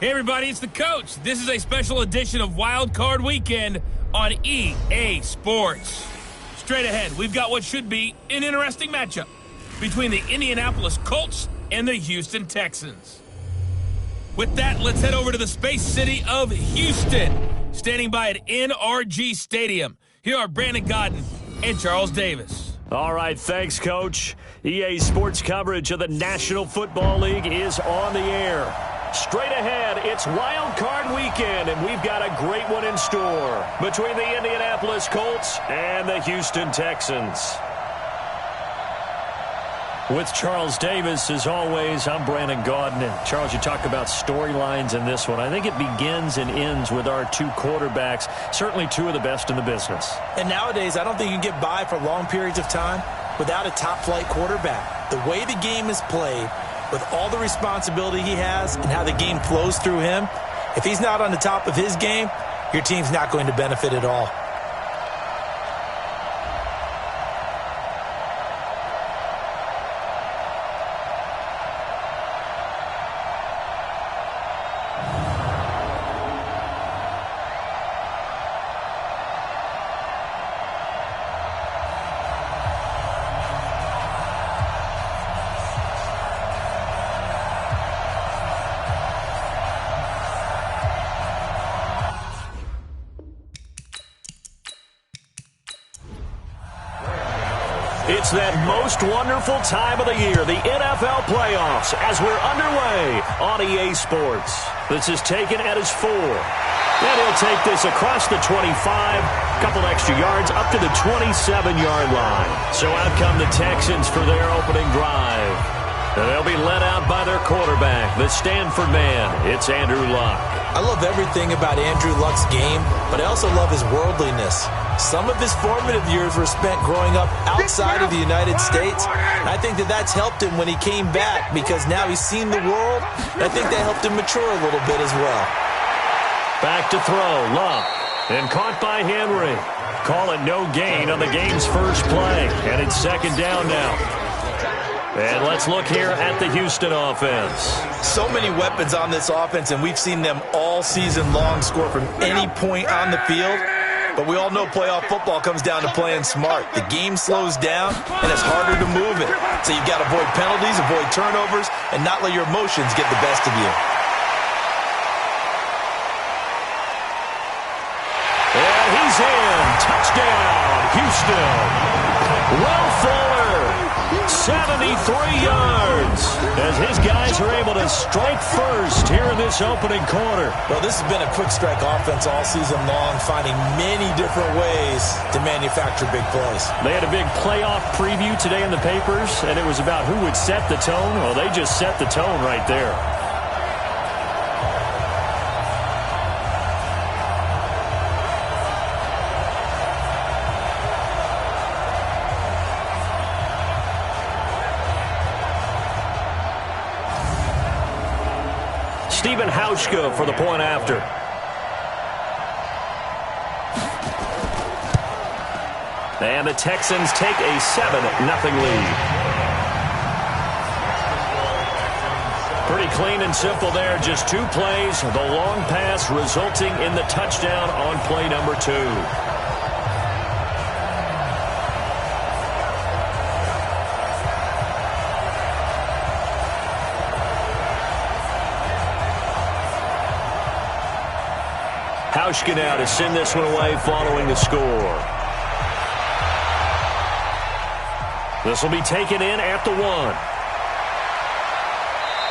Hey everybody, it's the Coach. This is a special edition of Wild Card Weekend on EA Sports. Straight ahead, we've got what should be an interesting matchup between the Indianapolis Colts and the Houston Texans. With that, let's head over to the space city of Houston. Standing by at NRG Stadium, here are Brandon Godden and Charles Davis. All right, thanks, Coach. EA Sports coverage of the National Football League is on the air. Straight ahead, it's Wild Card Weekend, and we've got a great one in store between the Indianapolis Colts and the Houston Texans. With Charles Davis, as always, I'm Brandon Gaudin. And Charles, you talk about storylines in this one. I think it begins and ends with our two quarterbacks, certainly two of the best in the business. And nowadays, I don't think you can get by for long periods of time without a top-flight quarterback. The way the game is played, with all the responsibility he has and how the game flows through him, if he's not on the top of his game, your team's not going to benefit at all. It's that most wonderful time of the year, the NFL playoffs, as we're underway on EA Sports. This is taken at his 4. And he'll take this across the 25, couple extra yards, up to the 27-yard line. So out come the Texans for their opening drive. And they'll be led out by their quarterback, the Stanford man. It's Andrew Luck. I love everything about Andrew Luck's game, but I also love his worldliness. Some of his formative years were spent growing up outside of the United States. And I think that that's helped him when he came back because now he's seen the world. And I think that helped him mature a little bit as well. Back to throw, Luck. And caught by Henry. Call it no gain on the game's first play. And it's second down now. And let's look here at the Houston offense. So many weapons on this offense, and we've seen them all season long score from any point on the field. But we all know playoff football comes down to playing smart. The game slows down, and it's harder to move it. So you've got to avoid penalties, avoid turnovers, and not let your emotions get the best of you. And he's in. Touchdown, Houston. Will Fuller, 73 yards, as his guys are able to strike first here in this opening quarter. Well, this has been a quick strike offense all season long, finding many different ways to manufacture big plays. They had a big playoff preview today in the papers, and it was about who would set the tone. Well, they just set the tone right there. Stephen Hauschka for the point after. And the Texans take a 7-0 lead. Pretty clean and simple there. Just 2 plays. The long pass resulting in the touchdown on play number 2. Hauschka now to send this one away following the score. This will be taken in at the 1.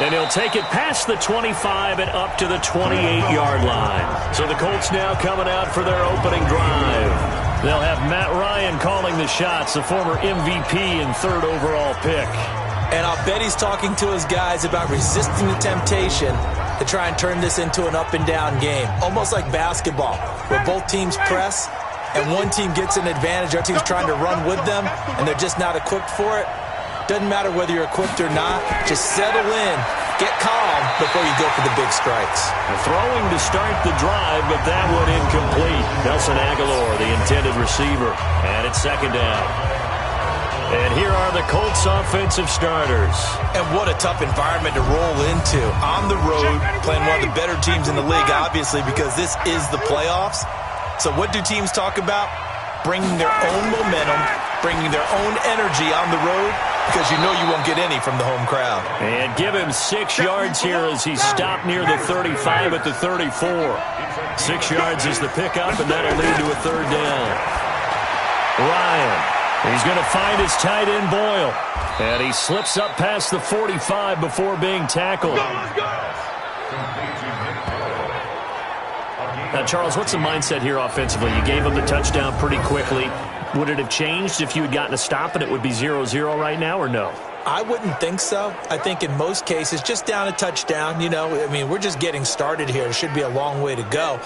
And he'll take it past the 25 and up to the 28-yard line. So the Colts now coming out for their opening drive. They'll have Matt Ryan calling the shots, the former MVP and 3rd overall pick. And I'll bet he's talking to his guys about resisting the temptation to try and turn this into an up-and-down game. Almost like basketball, where both teams press, and one team gets an advantage. Our team's trying to run with them, and they're just not equipped for it. Doesn't matter whether you're equipped or not. Just settle in, get calm before you go for the big strikes. Throwing to start the drive, but that one incomplete. Nelson Aguilar, the intended receiver, and it's second down. And here are the Colts offensive starters. And what a tough environment to roll into. On the road, playing one of the better teams in the league, obviously, because this is the playoffs. So what do teams talk about? Bringing their own momentum, bringing their own energy on the road, because you know you won't get any from the home crowd. And give him 6 yards here as he stopped near the 35 at the 34. 6 yards is the pickup, and that'll lead to a 3rd down. Ryan. He's going to find his tight end, Boyle. And he slips up past the 45 before being tackled. Now, Charles, what's the mindset here offensively? You gave him the touchdown pretty quickly. Would it have changed if you had gotten a stop and it would be 0-0 right now, or no? I wouldn't think so. I think in most cases, just down a touchdown, we're just getting started here. It should be a long way to go.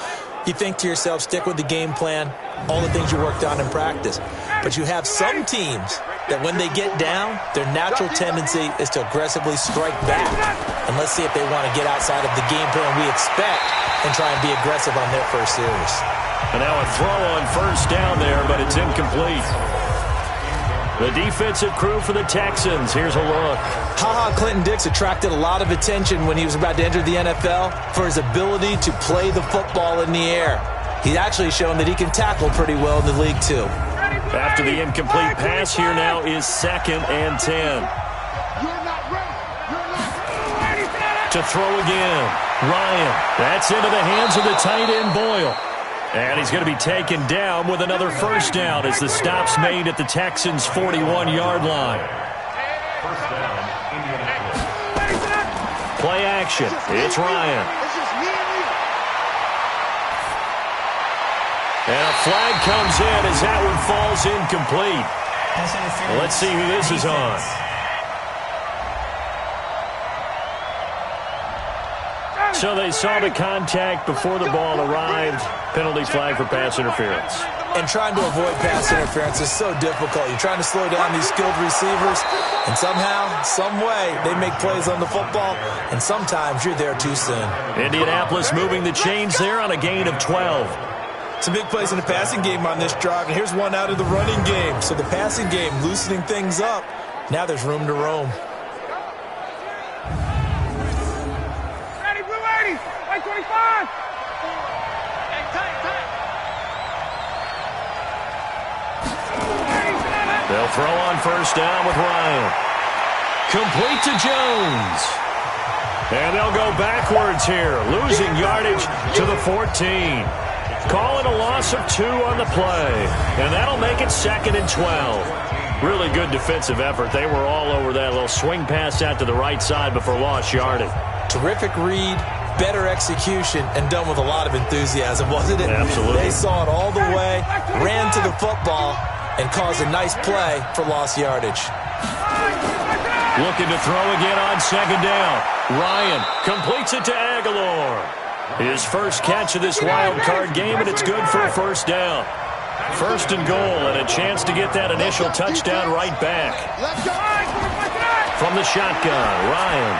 You think to yourself, stick with the game plan, all the things you worked on in practice. But you have some teams that when they get down, their natural tendency is to aggressively strike back. And let's see if they want to get outside of the game plan we expect and try and be aggressive on their first series. And now a throw on 1st down there, but it's incomplete. The defensive crew for the Texans. Here's a look. Clinton Dix attracted a lot of attention when he was about to enter the NFL for his ability to play the football in the air. He's actually shown that he can tackle pretty well in the league, too. After the incomplete pass, here now is 2nd and 10. To throw again. Ryan. That's into the hands of the tight end, Boyle. And he's going to be taken down with another 1st down as the stop's made at the Texans' 41-yard line. Play action. It's Ryan. And a flag comes in as that one falls incomplete. Well, let's see who this is on. So they saw the contact before the ball arrived. Penalty flag for pass interference. And trying to avoid pass interference is so difficult. You're trying to slow down these skilled receivers, and somehow, some way, they make plays on the football, and sometimes you're there too soon. Indianapolis moving the chains there on a gain of 12. Some big plays in the passing game on this drive, and here's one out of the running game. So the passing game loosening things up. Now there's room to roam. Ready, blue 80, white 25. They'll throw on 1st down with Ryan. Complete to Jones. And they'll go backwards here, losing yardage to the 14. Calling a loss of 2 on the play. And that'll make it 2nd and 12. Really good defensive effort. They were all over that little swing pass out to the right side before lost yardage. Terrific read, better execution, and done with a lot of enthusiasm, wasn't it? Absolutely. They saw it all the way, ran to the football, and caused a nice play for lost yardage. Looking to throw again on 2nd down. Ryan completes it to Aguilar. His first catch of this wild card game, and it's good for a 1st down. 1st and goal, and a chance to get that initial touchdown right back. From the shotgun, Ryan.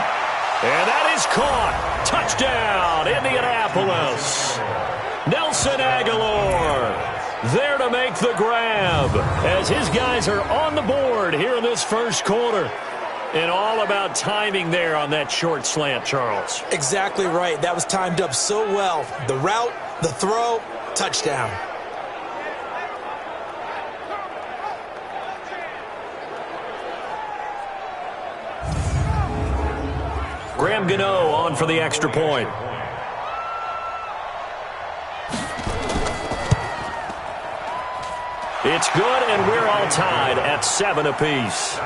And that is caught. Touchdown, Indianapolis. Nelson Aguilar there to make the grab as his guys are on the board here in this 1st quarter. And all about timing there on that short slant, Charles. Exactly right. That was timed up so well. The route, the throw, touchdown. Graham Gano on for the extra point. It's good, and we're all tied at 7 apiece.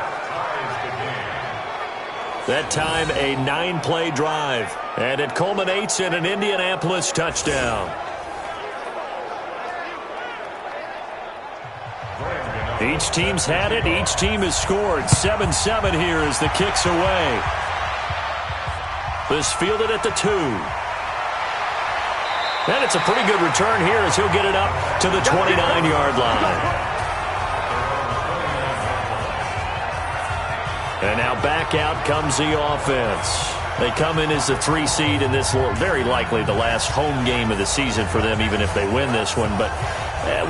That time, a 9-play drive, and it culminates in an Indianapolis touchdown. Each team's had it. Each team has scored. 7-7 here as the kick's away. This fielded at the 2. And it's a pretty good return here as he'll get it up to the 29-yard line. And now back out comes the offense. They come in as a 3 seed in this, very likely the last home game of the season for them, even if they win this one. But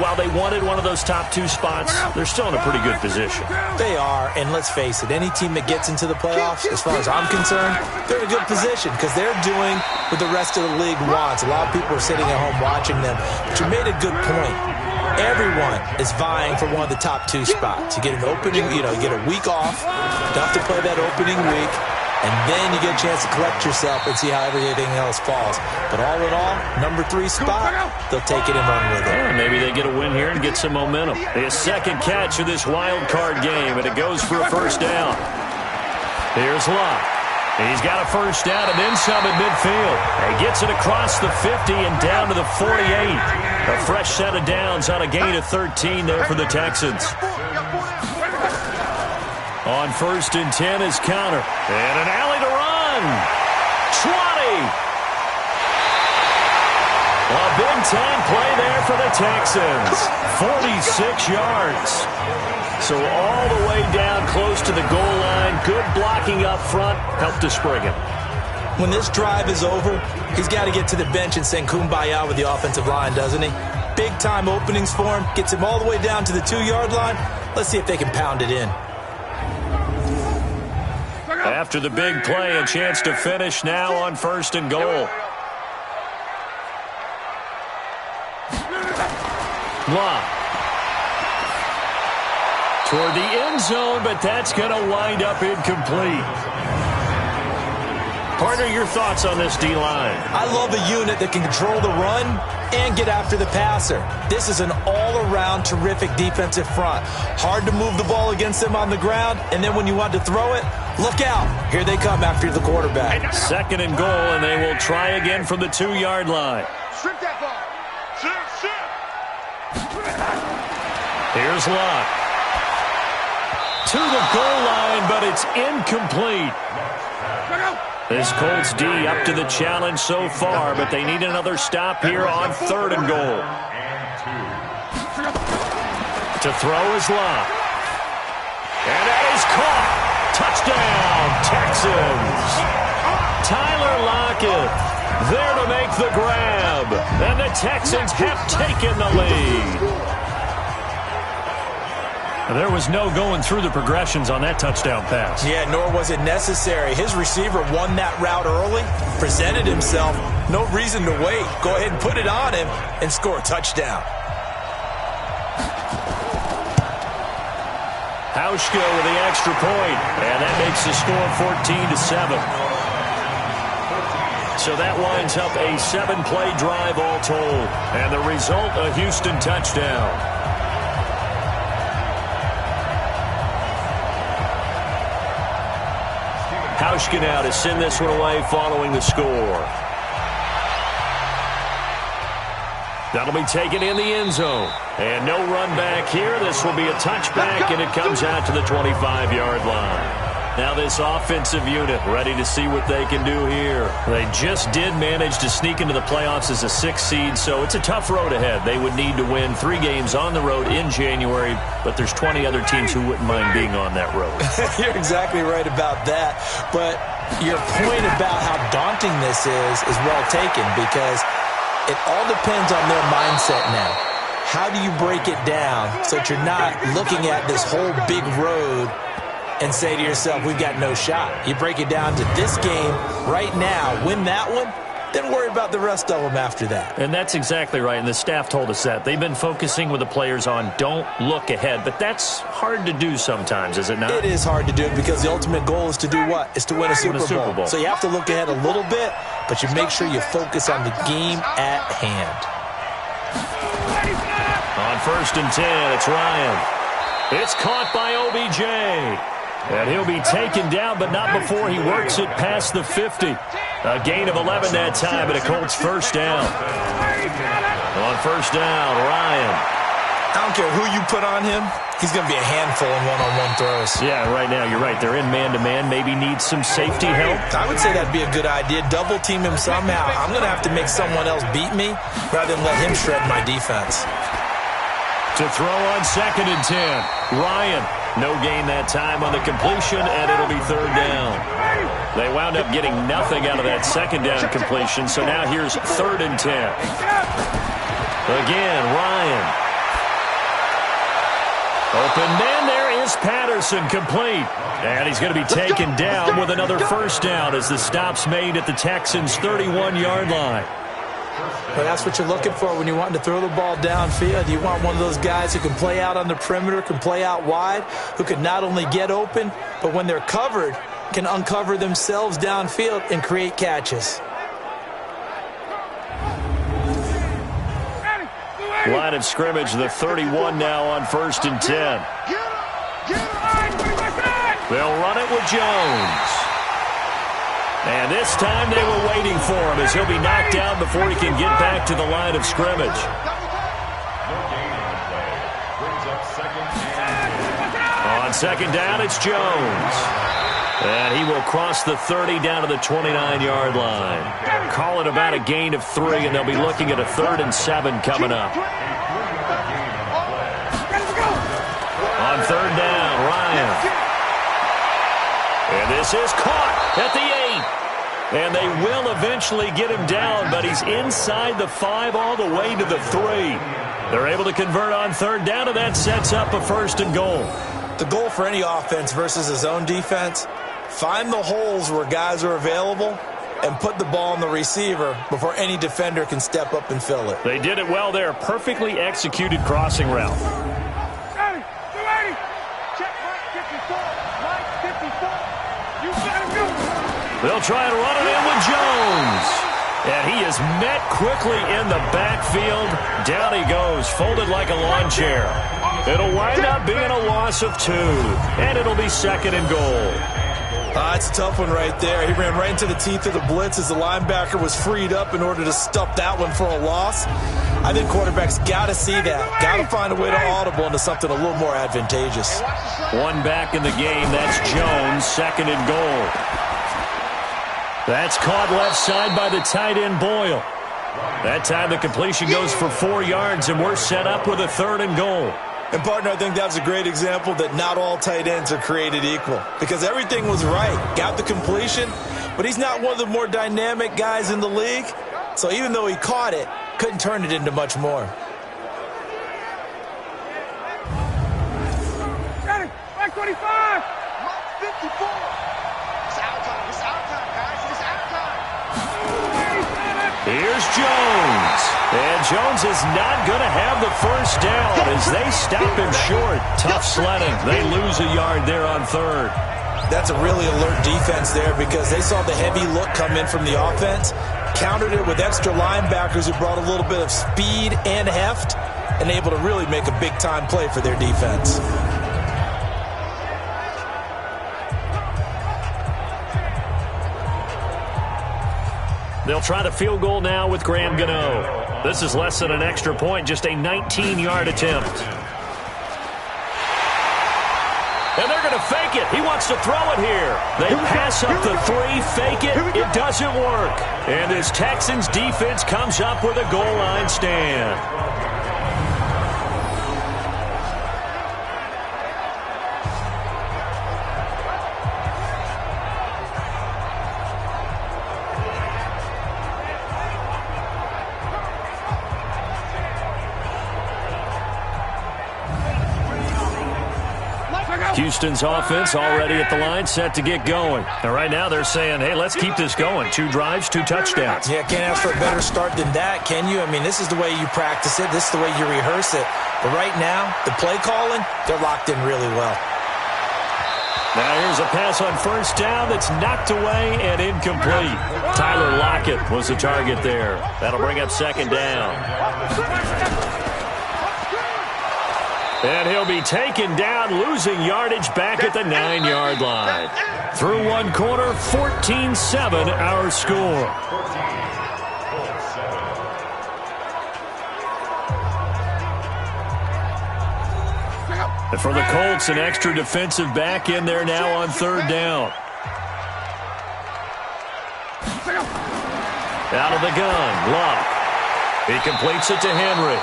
while they wanted one of those top 2 spots, they're still in a pretty good position. They are, and let's face it, any team that gets into the playoffs, as far as I'm concerned, they're in a good position because they're doing what the rest of the league wants. A lot of people are sitting at home watching them, but you made a good point. Everyone is vying for one of the top 2 spots. You get an opening, you get a week off, don't have to play that opening week, and then you get a chance to collect yourself and see how everything else falls. But all in all, number 3 spot, they'll take it and run with it. Yeah, maybe they get a win here and get some momentum. His second catch of this wild card game, and it goes for a first down. Here's Locke. He's got a first down and then some at midfield. He gets it across the 50 and down to the 48. A fresh set of downs on a gain of 13 there for the Texans. On 1st and 10 is Connor. And an alley to run. 20. A big-time play there for the Texans. 46 yards. So all the way down close to the goal line. Good blocking up front. Helped to spring him. When this drive is over, he's got to get to the bench and sing Kumbaya with the offensive line, doesn't he? Big-time openings for him. Gets him all the way down to the 2-yard line. Let's see if they can pound it in. After the big play, a chance to finish now on 1st and goal. Locke. Toward the end zone, but that's going to wind up incomplete. Partner, your thoughts on this D-line? I love a unit that can control the run and get after the passer. This is an all-around terrific defensive front. Hard to move the ball against them on the ground, and then when you want to throw it, look out. Here they come after the quarterback. 2nd and goal, and they will try again from the 2-yard line. Strip that ball. Here's Locke. To the goal line, but it's incomplete. This Colts D up to the challenge so far, but they need another stop here on 3rd and goal. To throw is Locke. And that is caught. Touchdown, Texans. Tyler Lockett there to make the grab. And the Texans have taken the lead. There was no going through the progressions on that touchdown pass. Yeah, nor was it necessary. His receiver won that route early, presented himself. No reason to wait. Go ahead and put it on him and score a touchdown. Hauschka with the extra point, and that makes the score 14-7. So that winds up a 7-play drive all told, and the result, a Houston touchdown. Hauschka now to send this one away following the score. That'll be taken in the end zone. And no run back here. This will be a touchback, and it comes out to the 25-yard line. Now this offensive unit ready to see what they can do here. They just did manage to sneak into the playoffs as a 6th seed, so it's a tough road ahead. They would need to win 3 games on the road in January, but there's 20 other teams who wouldn't mind being on that road. You're exactly right about that. But your point about how daunting this is well taken, because it all depends on their mindset now. How do you break it down so that you're not looking at this whole big road and say to yourself, we've got no shot? You break it down to this game right now, win that one, then worry about the rest of them after that. And that's exactly right, and the staff told us that. They've been focusing with the players on don't look ahead, but that's hard to do sometimes, is it not? It is hard to do because the ultimate goal is to do what? Is to win a Super Bowl. So you have to look ahead a little bit, but you make sure you focus on the game at hand. On 1st and 10, it's Ryan. It's caught by OBJ. And he'll be taken down, but not before he works it past the 50. A gain of 11 that time, and a Colts first down. On 1st down, Ryan. I don't care who you put on him. He's going to be a handful in one-on-one throws. Yeah, right now, you're right. They're in man-to-man. Maybe needs some safety help. I would say that'd be a good idea. Double team him somehow. I'm going to have to make someone else beat me rather than let him shred my defense. To throw on 2nd and 10, Ryan. No gain that time on the completion, and it'll be 3rd down. They wound up getting nothing out of that 2nd down completion, so now here's 3rd and 10. Again, Ryan. Open man there is Patterson, complete. And he's going to be taken down with another first down as the stop's made at the Texans' 31-yard line. Well, that's what you're looking for when you want to throw the ball downfield. You want one of those guys who can play out on the perimeter, can play out wide, who can not only get open, but when they're covered, can uncover themselves downfield and create catches. Line of scrimmage, the 31 now on 1st and 10. They'll run it with Jones. And this time they were waiting for him as he'll be knocked down before he can get back to the line of scrimmage. On 2nd down, it's Jones. And he will cross the 30 down to the 29-yard line. Call it about a gain of 3, and they'll be looking at a 3rd and 7 coming up. On 3rd down, Ryan. And this is caught at the 8. And they will eventually get him down, but he's inside the 5 all the way to the 3. They're able to convert on 3rd down, and that sets up a 1st and goal. The goal for any offense versus his own defense, find the holes where guys are available and put the ball on the receiver before any defender can step up and fill it. They did it well there. Perfectly executed crossing route. They'll try and run it in with Jones. And he is met quickly in the backfield. Down he goes, folded like a lawn chair. It'll wind up being a loss of 2. And it'll be 2nd and goal. It's a tough one right there. He ran right into the teeth of the blitz as the linebacker was freed up in order to stuff that one for a loss. I think quarterbacks got to see that. Got to find a way to audible into something a little more advantageous. One back in the game. That's Jones, 2nd and goal. That's caught left side by the tight end, Boyle. That time the completion goes for 4 yards, and we're set up with a 3rd and goal. And, partner, I think that's a great example that not all tight ends are created equal. Because everything was right. Got the completion, but he's not one of the more dynamic guys in the league. So even though he caught it, couldn't turn it into much more. Got it. Back 25. 54. Here's Jones. And Jones is not going to have the first down as they stop him short. Tough sledding. They lose a yard there on 3rd. That's a really alert defense there because they saw the heavy look come in from the offense, countered it with extra linebackers who brought a little bit of speed and heft, and able to really make a big-time play for their defense. They'll try the field goal now with Graham Gano. This is less than an extra point, just a 19-yard attempt. And they're going to fake it. He wants to throw it here. They pass up the 3, fake it. It doesn't work. And this Texans defense comes up with a goal line stand. Houston's offense already at the line, set to get going. And right now they're saying, hey, let's keep this going. 2 drives, 2 touchdowns. Yeah, can't ask for a better start than that, can you? I mean, this is the way you practice it. This is the way you rehearse it. But right now, the play calling, they're locked in really well. Now here's a pass on 1st down that's knocked away and incomplete. Tyler Lockett was the target there. That'll bring up 2nd down. And he'll be taken down, losing yardage back at the 9-yard line. Through 1 quarter, 14-7 our score. And for the Colts, an extra defensive back in there now on 3rd down. Out of the gun, Luck. He completes it to Henry.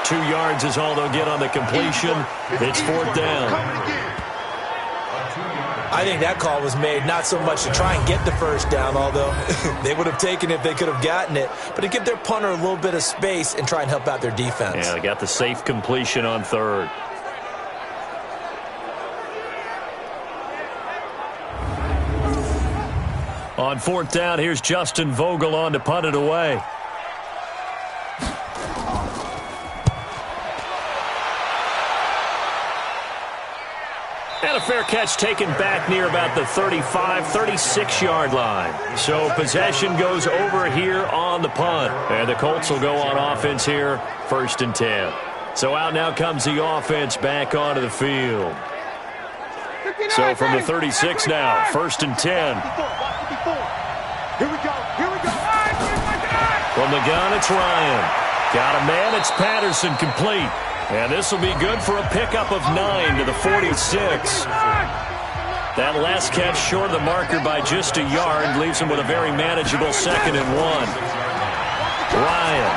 2 yards is all they'll get on the completion. It's 4th down. I think that call was made not so much to try and get the first down, although they would have taken it if they could have gotten it, but to give their punter a little bit of space and try and help out their defense. Yeah, they got the safe completion on 3rd. On 4th down, here's Justin Vogel on to punt it away. And a fair catch taken back near about the 35, 36-yard line. So possession goes over here on the punt. And the Colts will go on offense here, 1st and 10. So out now comes the offense back onto the field. So from the 36 now, 1st and 10. Here we go. From the gun, it's Ryan. Got a man, it's Patterson, complete. And this will be good for a pickup of 9 to the 46. That last catch short of the marker by just a yard leaves him with a very manageable 2nd and 1. Ryan.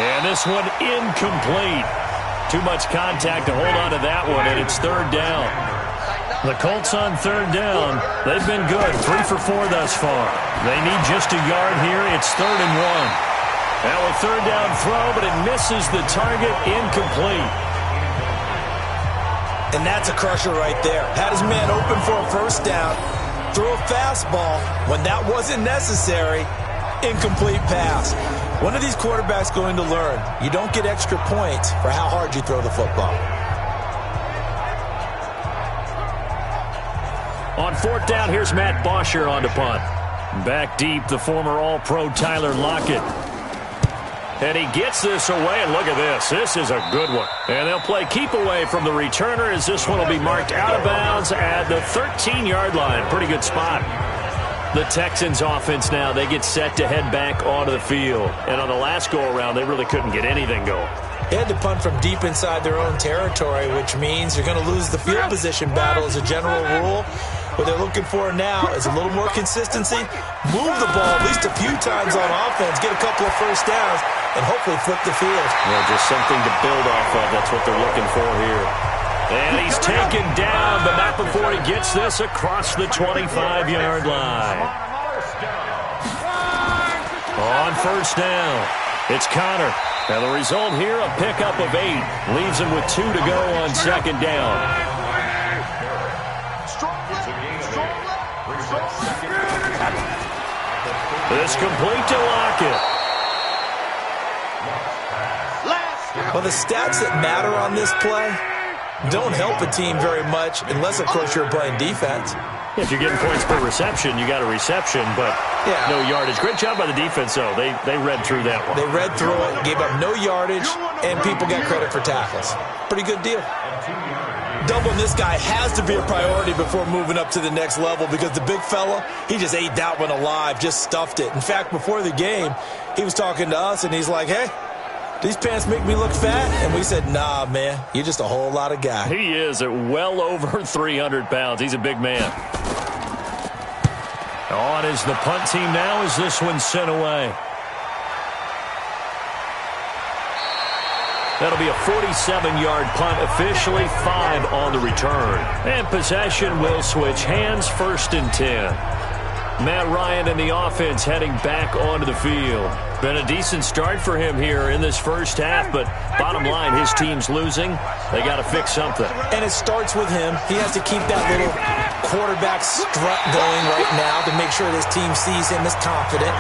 And this one incomplete. Too much contact to hold on to that one, and it's 3rd down. The Colts on 3rd down. They've been good, 3 for 4 thus far. They need just a yard here. It's 3rd and 1. Now a 3rd down throw, but it misses the target, incomplete. And that's a crusher right there. Had his man open for a 1st down, threw a fastball. When that wasn't necessary, incomplete pass. One of these quarterbacks going to learn, you don't get extra points for how hard you throw the football. On 4th down, here's Matt Bosher on to punt. Back deep, the former All-Pro Tyler Lockett. And he gets this away, and look at this. This is a good one. And they'll play keep away from the returner as this one will be marked out of bounds at the 13-yard line. Pretty good spot. The Texans offense now, they get set to head back onto the field. And on the last go-around, they really couldn't get anything going. They had to punt from deep inside their own territory, which means you're going to lose the field position battle as a general rule. What they're looking for now is a little more consistency, move the ball at least a few times on offense, get a couple of 1st downs, and hopefully flip the field. Yeah, just something to build off of. That's what they're looking for here. And he's taken down, but not before he gets this across the 25-yard line. On 1st down, it's Connor. Now the result here, a pickup of 8. Leaves him with 2 to go on 2nd down. This complete to Lockett. Well, the stats that matter on this play don't help a team very much unless, of course, you're playing defense. If you're getting points per reception, you got a reception, but no yardage. Great job by the defense, though. They read through that one. They read through it, gave up no yardage, and people got credit for tackles. Pretty good deal. Doubling this guy has to be a priority before moving up to the next level because the big fella, he just ate that one alive, just stuffed it. In fact, before the game, he was talking to us, and he's like, hey, these pants make me look fat? And we said, nah, man, you're just a whole lot of guy. He is at well over 300 pounds. He's a big man. On is the punt team now as this one's sent away. That'll be a 47-yard punt, officially 5 on the return. And possession will switch hands, 1st and 10. Matt Ryan and the offense heading back onto the field. Been a decent start for him here in this 1st half, but bottom line, his team's losing. They got to fix something. And it starts with him. He has to keep that little quarterback strut going right now to make sure this team sees him as confident.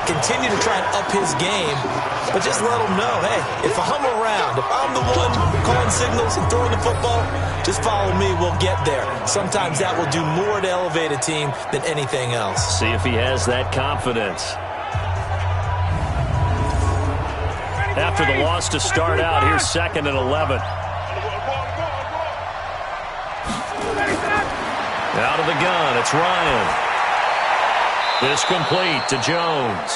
Continue to try and up his game, but just let him know, hey, if I'm around, if I'm the one calling signals and throwing the football, just follow me, we'll get there. Sometimes that will do more to elevate a team than anything else. See if he has that confidence. After the loss to start out, here's 2nd and 11. Out of the gun, it's Ryan. This complete to Jones.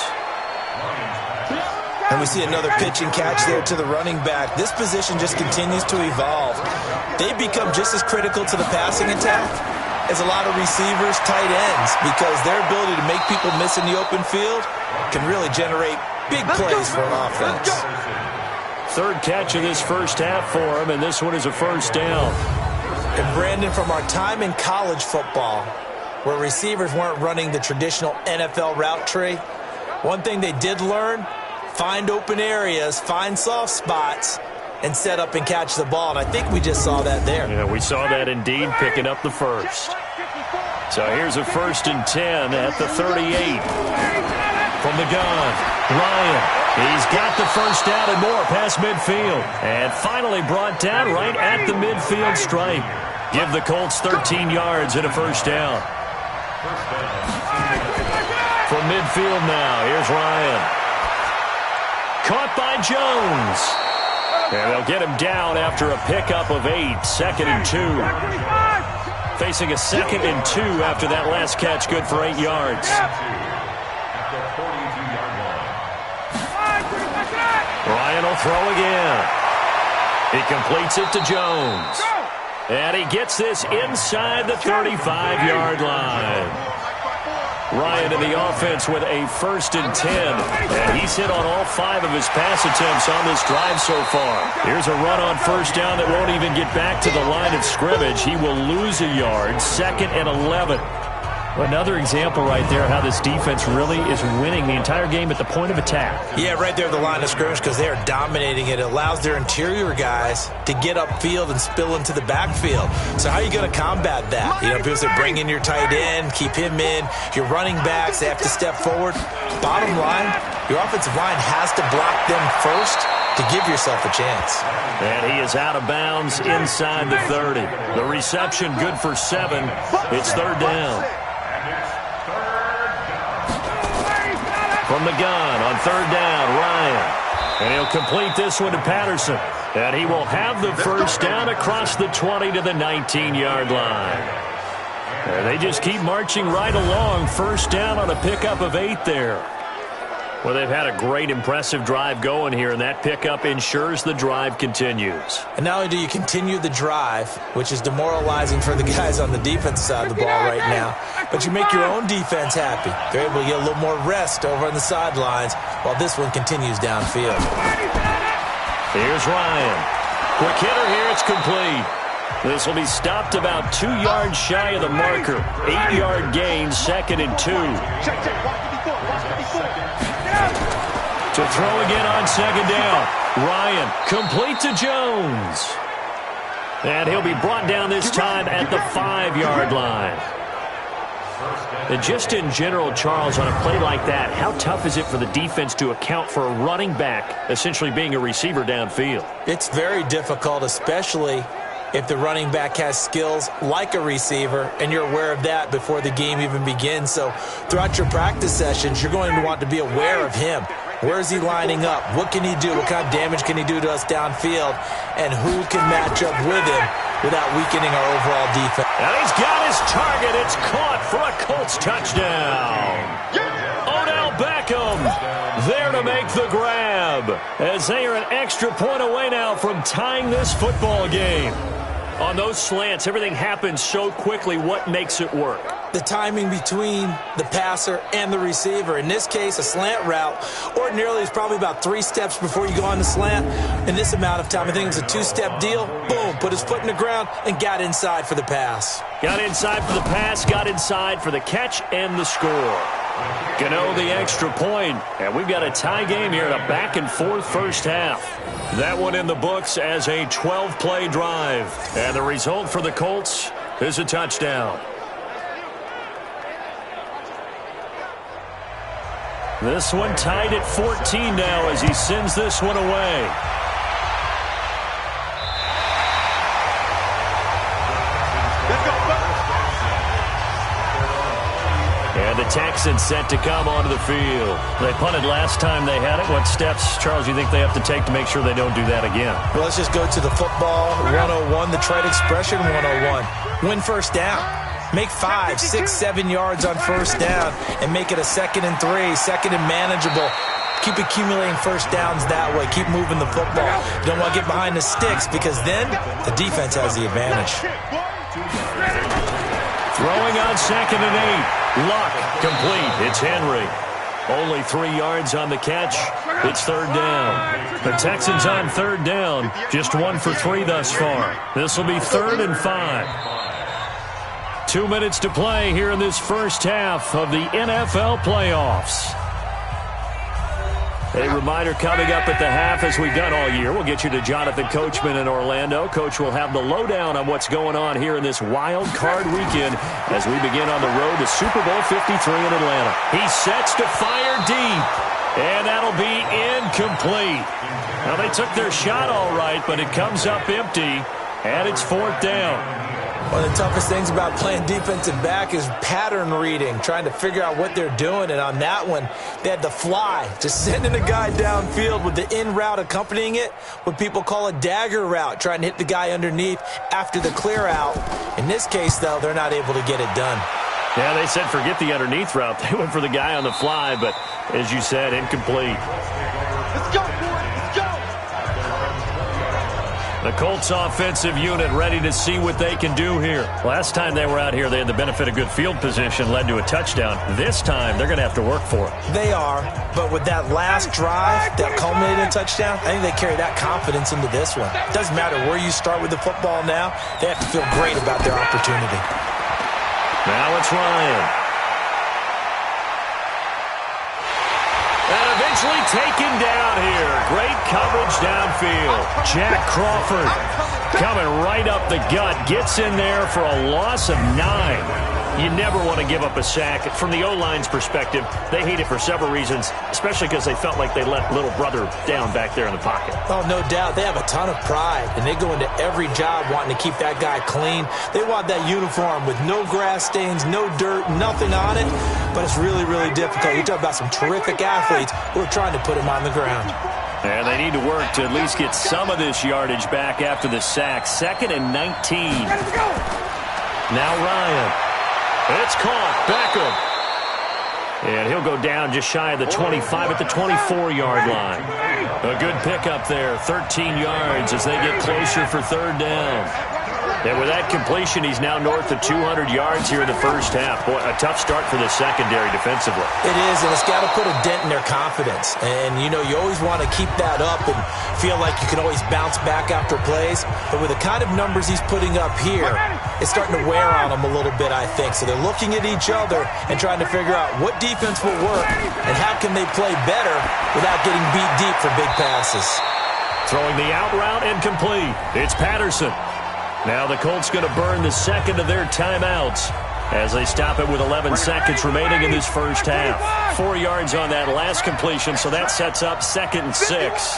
And we see another pitch and catch there to the running back. This position just continues to evolve. They become just as critical to the passing attack as a lot of receivers, tight ends, because their ability to make people miss in the open field can really generate big plays for an offense. 3rd catch of this 1st half for him, and this one is a 1st down. And Brandon, from our time in college football, where receivers weren't running the traditional NFL route tree, one thing they did learn, find open areas, find soft spots, and set up and catch the ball. And I think we just saw that there. Yeah, we saw that indeed, picking up the 1st. So here's a 1st and 10 at the 38. From the gun, Ryan. He's got the first down and more past midfield. And finally brought down right at the midfield stripe. Give the Colts 13 yards and a first down. From midfield now, here's Ryan. Caught by Jones. And they'll get him down after a pickup of 8, 2nd and 2. Facing a 2nd and 2 after that last catch, good for 8 yards. Ryan will throw again. He completes it to Jones. And he gets this inside the 35-yard line. Ryan in the offense with a 1st and 10. And he's hit on all 5 of his pass attempts on this drive so far. Here's a run on 1st down that won't even get back to the line of scrimmage. He will lose a yard, 2nd and 11. Another example right there how this defense really is winning the entire game at the point of attack. Yeah, right there at the line of scrimmage because they are dominating it. It allows their interior guys to get upfield and spill into the backfield. So how are you going to combat that? You know, because they bring in your tight end, keep him in. Your running backs, they have to step forward. Bottom line, your offensive line has to block them first to give yourself a chance. And he is out of bounds inside the 30. The reception good for 7. It's 3rd down. From the gun on 3rd down, Ryan. And he'll complete this one to Patterson. And he will have the first down across the 20 to the 19-yard line. And they just keep marching right along. First down on a pickup of 8 there. Well, they've had a great, impressive drive going here, and that pickup ensures the drive continues. And not only do you continue the drive, which is demoralizing for the guys on the defense side of the ball right now, but you make your own defense happy. They're able to get a little more rest over on the sidelines while this one continues downfield. Here's Ryan. Quick hitter here, it's complete. This will be stopped about 2 yards shy of the marker. 8-yard gain, 2nd and 2. To throw again on 2nd down. Ryan, complete to Jones. And he'll be brought down this time at the 5-yard line. And just in general, Charles, on a play like that, how tough is it for the defense to account for a running back essentially being a receiver downfield? It's very difficult, especially if the running back has skills like a receiver, and you're aware of that before the game even begins. So throughout your practice sessions, you're going to want to be aware of him. Where is he lining up? What can he do? What kind of damage can he do to us downfield? And who can match up with him without weakening our overall defense? And he's got his target. It's caught for a Colts touchdown. Odell Beckham there to make the grab as they are an extra point away now from tying this football game. On those slants, everything happens so quickly. What makes it work? The timing between the passer and the receiver. In this case, a slant route ordinarily is probably about 3 steps before you go on the slant. In this amount of time, I think it was a 2-step deal. Boom, put his foot in the ground and got inside for the pass. Got inside for the pass, got inside for the catch and the score. Gano the extra point, and we've got a tie game here in a back-and-forth first half. That one in the books as a 12-play drive. And the result for the Colts is a touchdown. This one tied at 14 now as he sends this one away. And the Texans set to come onto the field. They punted last time they had it. What steps, Charles, do you think they have to take to make sure they don't do that again? Well, let's just go to the football 101, the trade expression 101. Win first down. Make 5, 6, 7 yards on first down and make it a 2nd and 3, 2nd and manageable. Keep accumulating first downs that way. Keep moving the football. You don't want to get behind the sticks because then the defense has the advantage. Throwing on 2nd and 8. Luck complete. It's Henry. Only 3 yards on the catch. It's 3rd down. The Texans on 3rd down. Just 1 for 3 thus far. This will be 3rd and 5. 2 minutes to play here in this first half of the NFL playoffs. A reminder coming up at the half, as we've done all year. We'll get you to Jonathan Coachman in Orlando. Coach will have the lowdown on what's going on here in this wild card weekend as we begin on the road to Super Bowl 53 in Atlanta. He sets to fire deep, and that'll be incomplete. Now, they took their shot all right, but it comes up empty, and it's 4th down. One of the toughest things about playing defensive back is pattern reading, trying to figure out what they're doing. And on that one, they had the fly, just sending a guy downfield with the in route accompanying it, what people call a dagger route, trying to hit the guy underneath after the clear out. In this case, though, they're not able to get it done. Yeah, they said forget the underneath route. They went for the guy on the fly, but as you said, incomplete. Let's go, boy. Let's go. The Colts offensive unit ready to see what they can do here. Last time they were out here, they had the benefit of good field position, led to a touchdown. This time, they're going to have to work for it. They are, but with that last drive that culminated in a touchdown, I think they carry that confidence into this one. It doesn't matter where you start with the football now. They have to feel great about their opportunity. Now it's Ryan. And eventually taken down here. Great coverage downfield. Jack Crawford coming right up the gut. Gets in there for a loss of 9. You never want to give up a sack. From the O-line's perspective, they hate it for several reasons, especially because they felt like they let little brother down back there in the pocket. Oh, no doubt. They have a ton of pride, and they go into every job wanting to keep that guy clean. They want that uniform with no grass stains, no dirt, nothing on it, but it's really, really difficult. You're talking about some terrific athletes who are trying to put him on the ground. And they need to work to at least get some of this yardage back after the sack. 2nd and 19. Now Ryan. It's caught. Beckham. And he'll go down just shy of the 25 at the 24-yard line. A good pickup there. 13 yards as they get closer for 3rd down. And with that completion, he's now north of 200 yards here in the first half. Boy, a tough start for the secondary defensively. It is, and it's got to put a dent in their confidence. And, you know, you always want to keep that up and feel like you can always bounce back after plays. But with the kind of numbers he's putting up here, it's starting to wear on them a little bit, I think. So they're looking at each other and trying to figure out what defense will work and how can they play better without getting beat deep for big passes. Throwing the out route incomplete. It's Patterson. Now the Colts going to burn the 2nd of their timeouts as they stop it with 11 seconds remaining in this first half. 4 yards on that last completion, so that sets up 2nd and 6.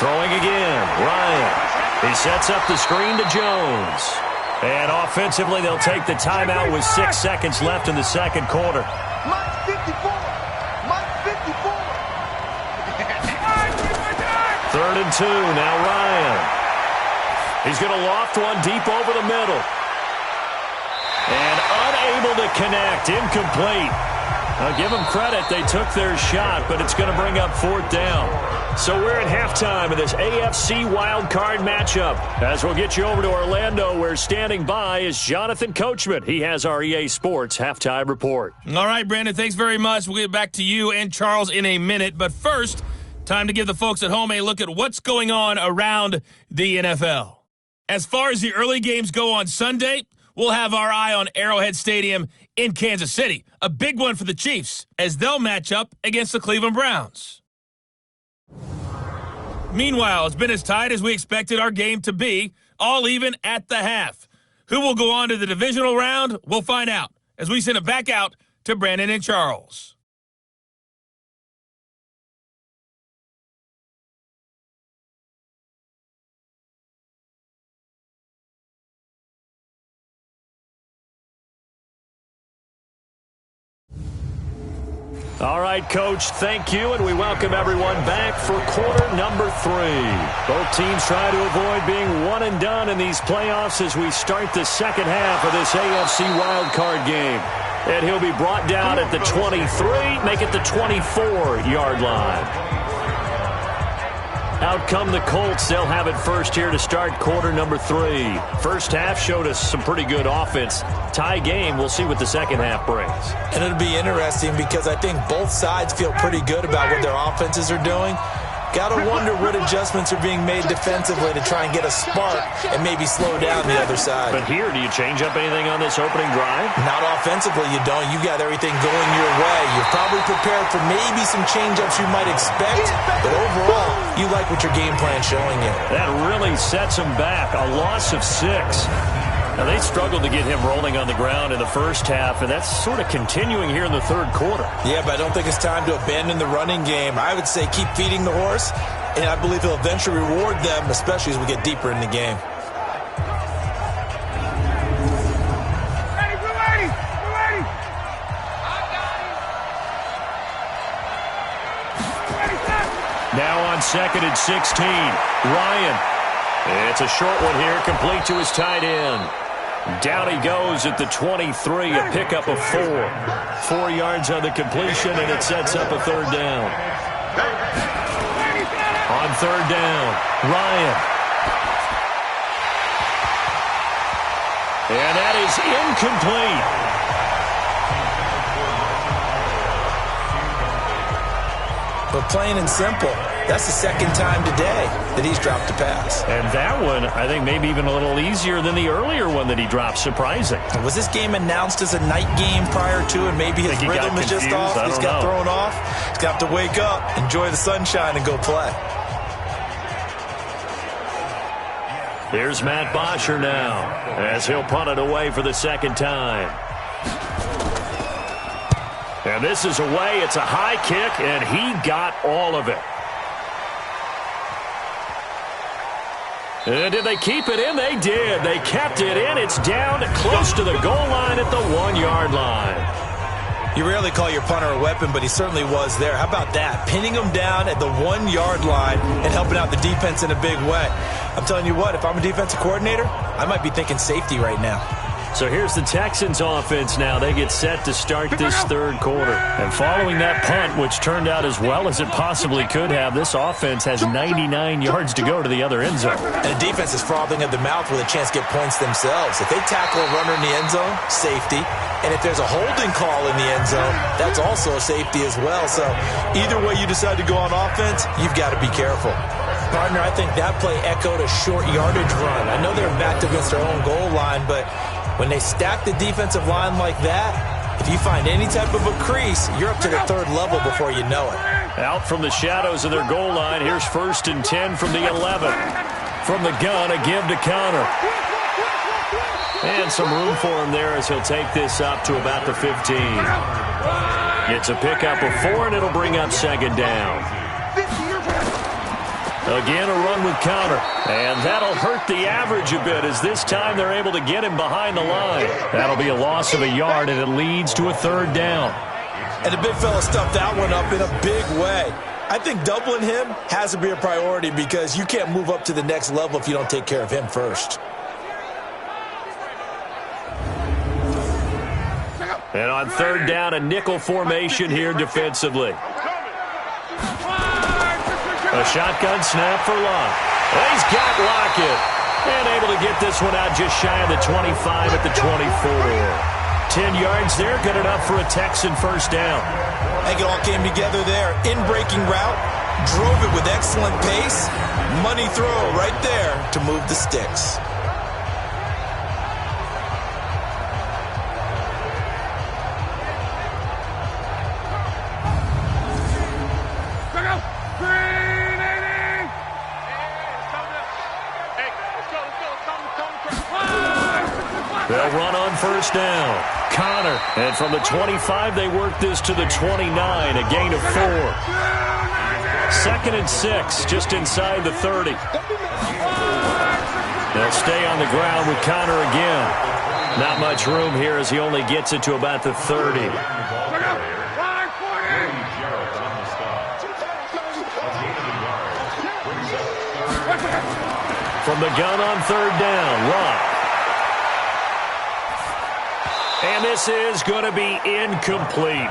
Throwing again, Ryan. He sets up the screen to Jones. And offensively, they'll take the timeout with 6 seconds left in the second quarter. Mike 54. Mike 54. 3rd and 2, now Ryan. He's going to loft one deep over the middle. And unable to connect. Incomplete. I'll give them credit. They took their shot, but it's going to bring up 4th down. So we're at halftime of this AFC wildcard matchup. As we'll get you over to Orlando, where standing by is Jonathan Coachman. He has our EA Sports halftime report. All right, Brandon, thanks very much. We'll get back to you and Charles in a minute. But first, time to give the folks at home a look at what's going on around the NFL. As far as the early games go on Sunday, we'll have our eye on Arrowhead Stadium in Kansas City. A big one for the Chiefs as they'll match up against the Cleveland Browns. Meanwhile, it's been as tight as we expected our game to be, all even at the half. Who will go on to the divisional round? We'll find out as we send it back out to Brandon and Charles. All right, Coach, thank you, and we welcome everyone back for quarter number 3. Both teams try to avoid being one and done in these playoffs as we start the second half of this AFC wildcard game. And he'll be brought down at the 23, make it the 24-yard line. Out come the Colts. They'll have it first here to start quarter number 3. First half showed us some pretty good offense. Tie game. We'll see what the second half brings. And it'll be interesting because I think both sides feel pretty good about what their offenses are doing. Got to wonder what adjustments are being made defensively to try and get a spark and maybe slow down the other side. But here, do you change up anything on this opening drive? Not offensively, you don't. You got everything going your way. You're probably prepared for maybe some change-ups you might expect, but overall, you like what your game plan's showing you. That really sets him back. A loss of 6. Now, they struggled to get him rolling on the ground in the first half, and that's sort of continuing here in the third quarter. Yeah, but I don't think it's time to abandon the running game. I would say keep feeding the horse, and I believe he'll eventually reward them, especially as we get deeper in the game. Now on 2nd and 16, Ryan. It's a short one here, complete to his tight end. Down he goes at the 23, a pickup of 4. 4 yards on the completion, and it sets up a third down. On third down, Ryan. And that is incomplete. But plain and simple, that's the second time today that he's dropped a pass. And that one, I think, maybe even a little easier than the earlier one that he dropped. Surprising. Was this game announced as a night game prior to, and maybe his rhythm is just off? He's got thrown off. He's got to wake up, enjoy the sunshine, and go play. Here's Matt Bosher now, as he'll punt it away for the second time. And this is away. It's a high kick, and he got all of it. And did they keep it in? They did. They kept it in. It's down close to the goal line at the 1-yard line. You rarely call your punter a weapon, but he certainly was there. How about that? Pinning him down at the 1-yard line and helping out the defense in a big way. I'm telling you what, if I'm a defensive coordinator, I might be thinking safety right now. So here's the Texans offense now. They get set to start this third quarter. And following that punt, which turned out as well as it possibly could have, this offense has 99 yards to go to the other end zone. And the defense is frothing at the mouth with a chance to get points themselves. If they tackle a runner in the end zone, safety. And if there's a holding call in the end zone, that's also a safety as well. So either way you decide to go on offense, you've got to be careful. Partner, I think that play echoed a short yardage run. I know they're backed against their own goal line, but when they stack the defensive line like that, if you find any type of a crease, you're up to the third level before you know it. Out from the shadows of their goal line, here's 1st and 10 from the 11. From the gun, a give to Connor. And some room for him there as he'll take this up to about the 15. It's a pickup of 4, and it'll bring up 2nd down. Again, a run with Connor. And that'll hurt the average a bit as this time they're able to get him behind the line. That'll be a loss of a yard, and it leads to a third down. And the big fella stuffed that one up in a big way. I think doubling him has to be a priority because you can't move up to the next level if you don't take care of him first. And on third down, a nickel formation here defensively. A shotgun snap for Locke. Well, he's got Lockett. And able to get this one out just shy of the 25 at the 24. 10 yards there, good enough for a Texan first down. I think it all came together there. In-breaking route, drove it with excellent pace. Money throw right there to move the sticks. They'll run on first down. Connor. And from the 25, they work this to the 29, a gain of 4. 2nd and 6, just inside the 30. They'll stay on the ground with Connor again. Not much room here as he only gets it to about the 30. From the gun on third down, Locke. And this is going to be incomplete.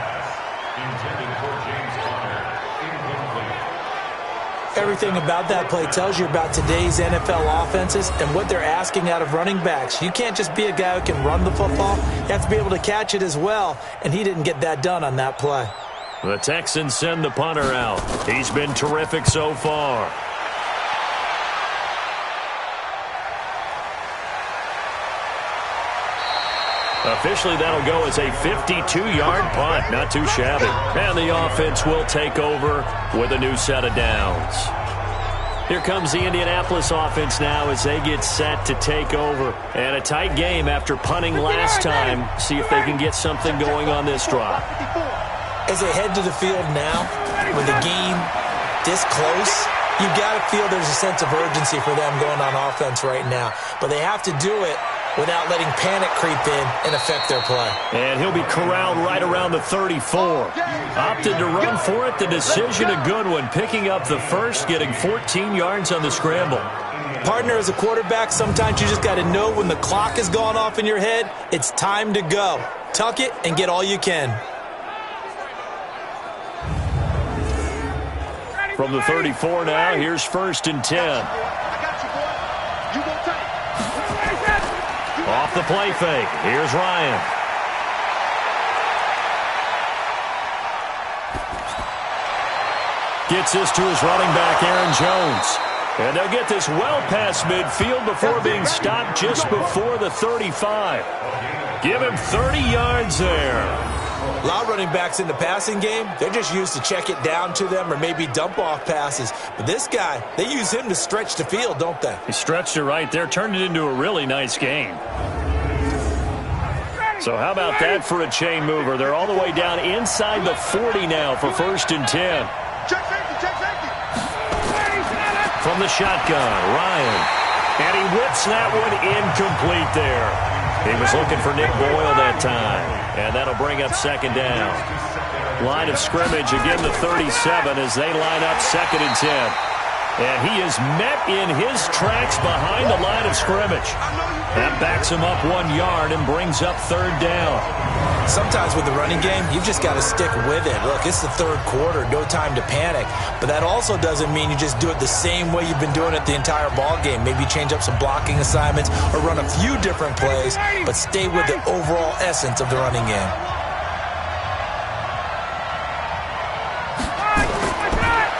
Everything about that play tells you about today's NFL offenses and what they're asking out of running backs. You can't just be a guy who can run the football. You have to be able to catch it as well, and he didn't get that done on that play. The Texans send the punter out. He's been terrific so far. Officially, that'll go as a 52-yard punt. Not too shabby. And the offense will take over with a new set of downs. Here comes the Indianapolis offense now as they get set to take over. And a tight game after punting last time. See if they can get something going on this drive. As they head to the field now, with the game this close, you've got to feel there's a sense of urgency for them going on offense right now. But they have to do it without letting panic creep in and affect their play. And he'll be corralled right around the 34. Opted to run for it. The decision a good one. Picking up the first, getting 14 yards on the scramble. Partner, as a quarterback, sometimes you just got to know when the clock has gone off in your head, it's time to go. Tuck it and get all you can. From the 34 now, here's 1st and 10. Off the play fake. Here's Ryan. Gets this to his running back, Aaron Jones. And they'll get this well past midfield before being stopped just before the 35. Give him 30 yards there. A lot of running backs in the passing game, they're just used to check it down to them or maybe dump off passes. But this guy, they use him to stretch the field, don't they? He stretched it right there, turned it into a really nice game. So how about that for a chain mover? They're all the way down inside the 40 now for 1st and 10. From the shotgun, Ryan. And he whips that one incomplete there. He was looking for Nick Boyle that time. And that'll bring up 2nd down. Line of scrimmage, again the 37 as they line up 2nd and 10. And he is met in his tracks behind the line of scrimmage. That backs him up 1 yard and brings up 3rd down. Sometimes with the running game, you've just got to stick with it. Look, it's the 3rd quarter, no time to panic. But that also doesn't mean you just do it the same way you've been doing it the entire ball game. Maybe change up some blocking assignments or run a few different plays, but stay with the overall essence of the running game.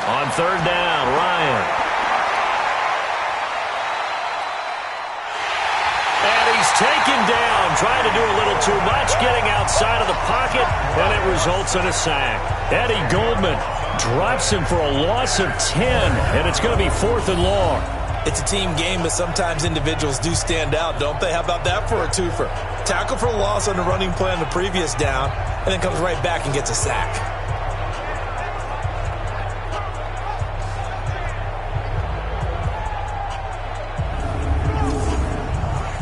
On 3rd down, Ryan. And he's taken down, trying to do a little too much, getting outside of the pocket, and it results in a sack. Eddie Goldman drops him for a loss of 10, and it's going to be 4th and long. It's a team game, but sometimes individuals do stand out, don't they? How about that for a twofer? Tackle for a loss on the running play on the previous down, and then comes right back and gets a sack.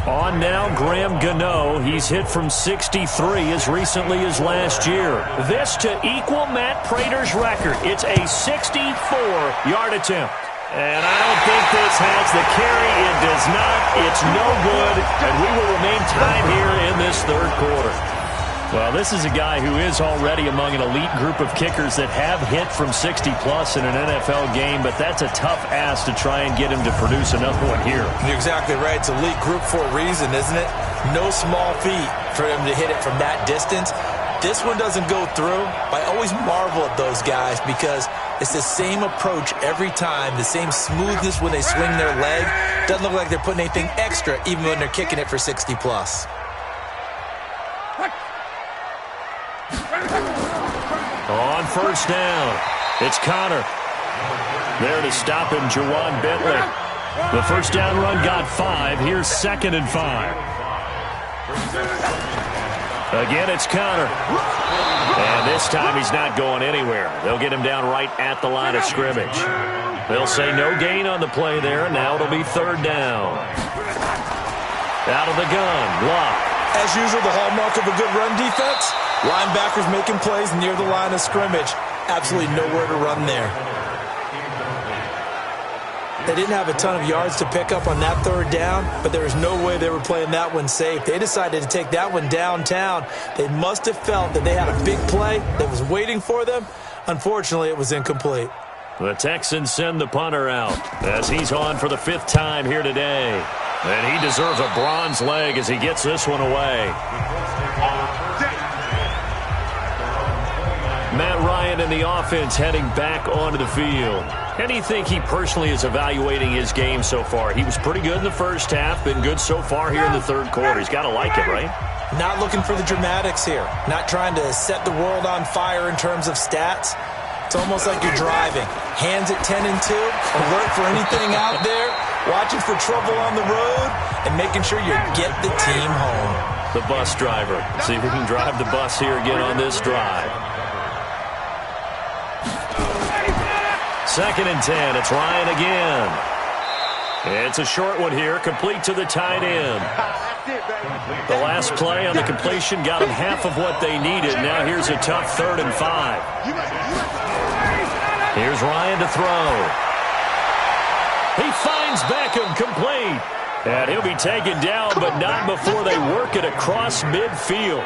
On now, Graham Gano. He's hit from 63 as recently as last year. This to equal Matt Prater's record. It's a 64-yard attempt. And I don't think this has the carry. It does not. It's no good. And we will remain tied here in this 3rd quarter. Well, this is a guy who is already among an elite group of kickers that have hit from 60-plus in an NFL game, but that's a tough ask to try and get him to produce another one here. You're exactly right. It's elite group for a reason, isn't it? No small feat for him to hit it from that distance. This one doesn't go through. I always marvel at those guys because it's the same approach every time, the same smoothness when they swing their leg. Doesn't look like they're putting anything extra even when they're kicking it for 60-plus. On 1st down, it's Connor. There to stop him, Jawan Bentley. The 1st down run got 5. Here's 2nd and 5. Again, it's Connor. And this time he's not going anywhere. They'll get him down right at the line of scrimmage. They'll say no gain on the play there, and now it'll be 3rd down. Out of the gun, Locke. As usual, the hallmark of a good run defense, linebackers making plays near the line of scrimmage. Absolutely nowhere to run there. They didn't have a ton of yards to pick up on that 3rd down, but there was no way they were playing that one safe. They decided to take that one downtown. They must have felt that they had a big play that was waiting for them. Unfortunately, it was incomplete. The Texans send the punter out as he's on for the 5th time here today. And he deserves a bronze leg as he gets this one away. Matt Ryan Ryan and the offense heading back onto the field. How do you think he personally is evaluating his game so far? He was pretty good in the first half, been good so far here in the third quarter. He's got to like it, right? Not looking for the dramatics here. Not trying to set the world on fire in terms of stats. It's almost like you're driving. Hands at 10 and 2, alert for anything out there, watching for trouble on the road, and making sure you get the team home. The bus driver. See if we can drive the bus here again on this drive. 2nd and 10. It's Ryan again. It's a short one here, complete to the tight end. The last play on the completion got them half of what they needed. Now here's a tough 3rd and 5. Here's Ryan to throw. He finds Beckham, complete. And he'll be taken down, but not before they work it across midfield.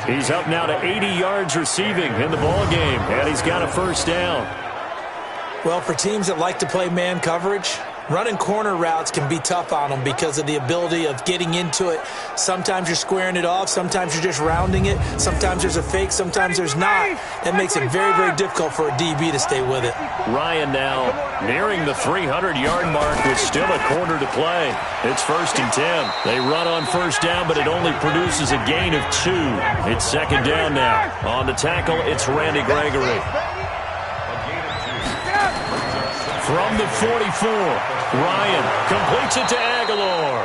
He's up now to 80 yards receiving in the ballgame, and he's got a first down. Well, for teams that like to play man coverage, running corner routes can be tough on them because of the ability of getting into it. Sometimes you're squaring it off. Sometimes you're just rounding it. Sometimes there's a fake. Sometimes there's not. That makes it very, very difficult for a DB to stay with it. Ryan now nearing the 300-yard mark with still a quarter to play. It's 1st and 10. They run on first down, but it only produces a gain of 2. It's 2nd down now. On the tackle, it's Randy Gregory. From the 44, Ryan completes it to Aguilar.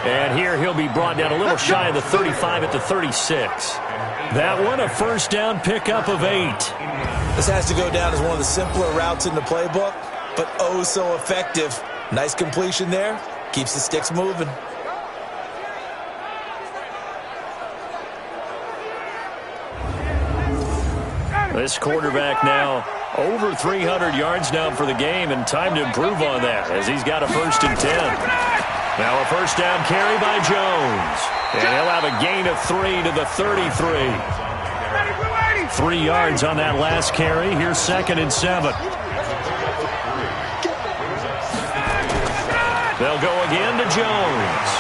And here he'll be brought down a little shy of the 35 at the 36. That one, a first down pickup of 8. This has to go down as one of the simpler routes in the playbook, but oh so effective. Nice completion there. Keeps the sticks moving. This quarterback now over 300 yards now for the game, and time to improve on that as he's got a 1st and 10. Now a first down carry by Jones. And he'll have a gain of 3 to the 33. 3 yards on that last carry. Here's 2nd and 7. They'll go again to Jones.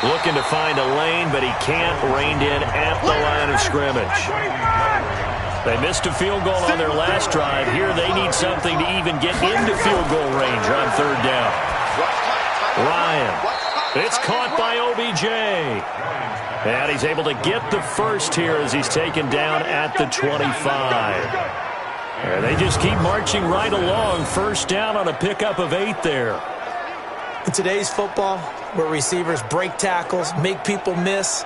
Looking to find a lane, but he can't. Reined in at the line of scrimmage. They missed a field goal on their last drive. Here they need something to even get into field goal range on 3rd down. Ryan. It's caught by OBJ. And he's able to get the first here as he's taken down at the 25. And they just keep marching right along. First down on a pickup of 8 there. In today's football, where receivers break tackles, make people miss,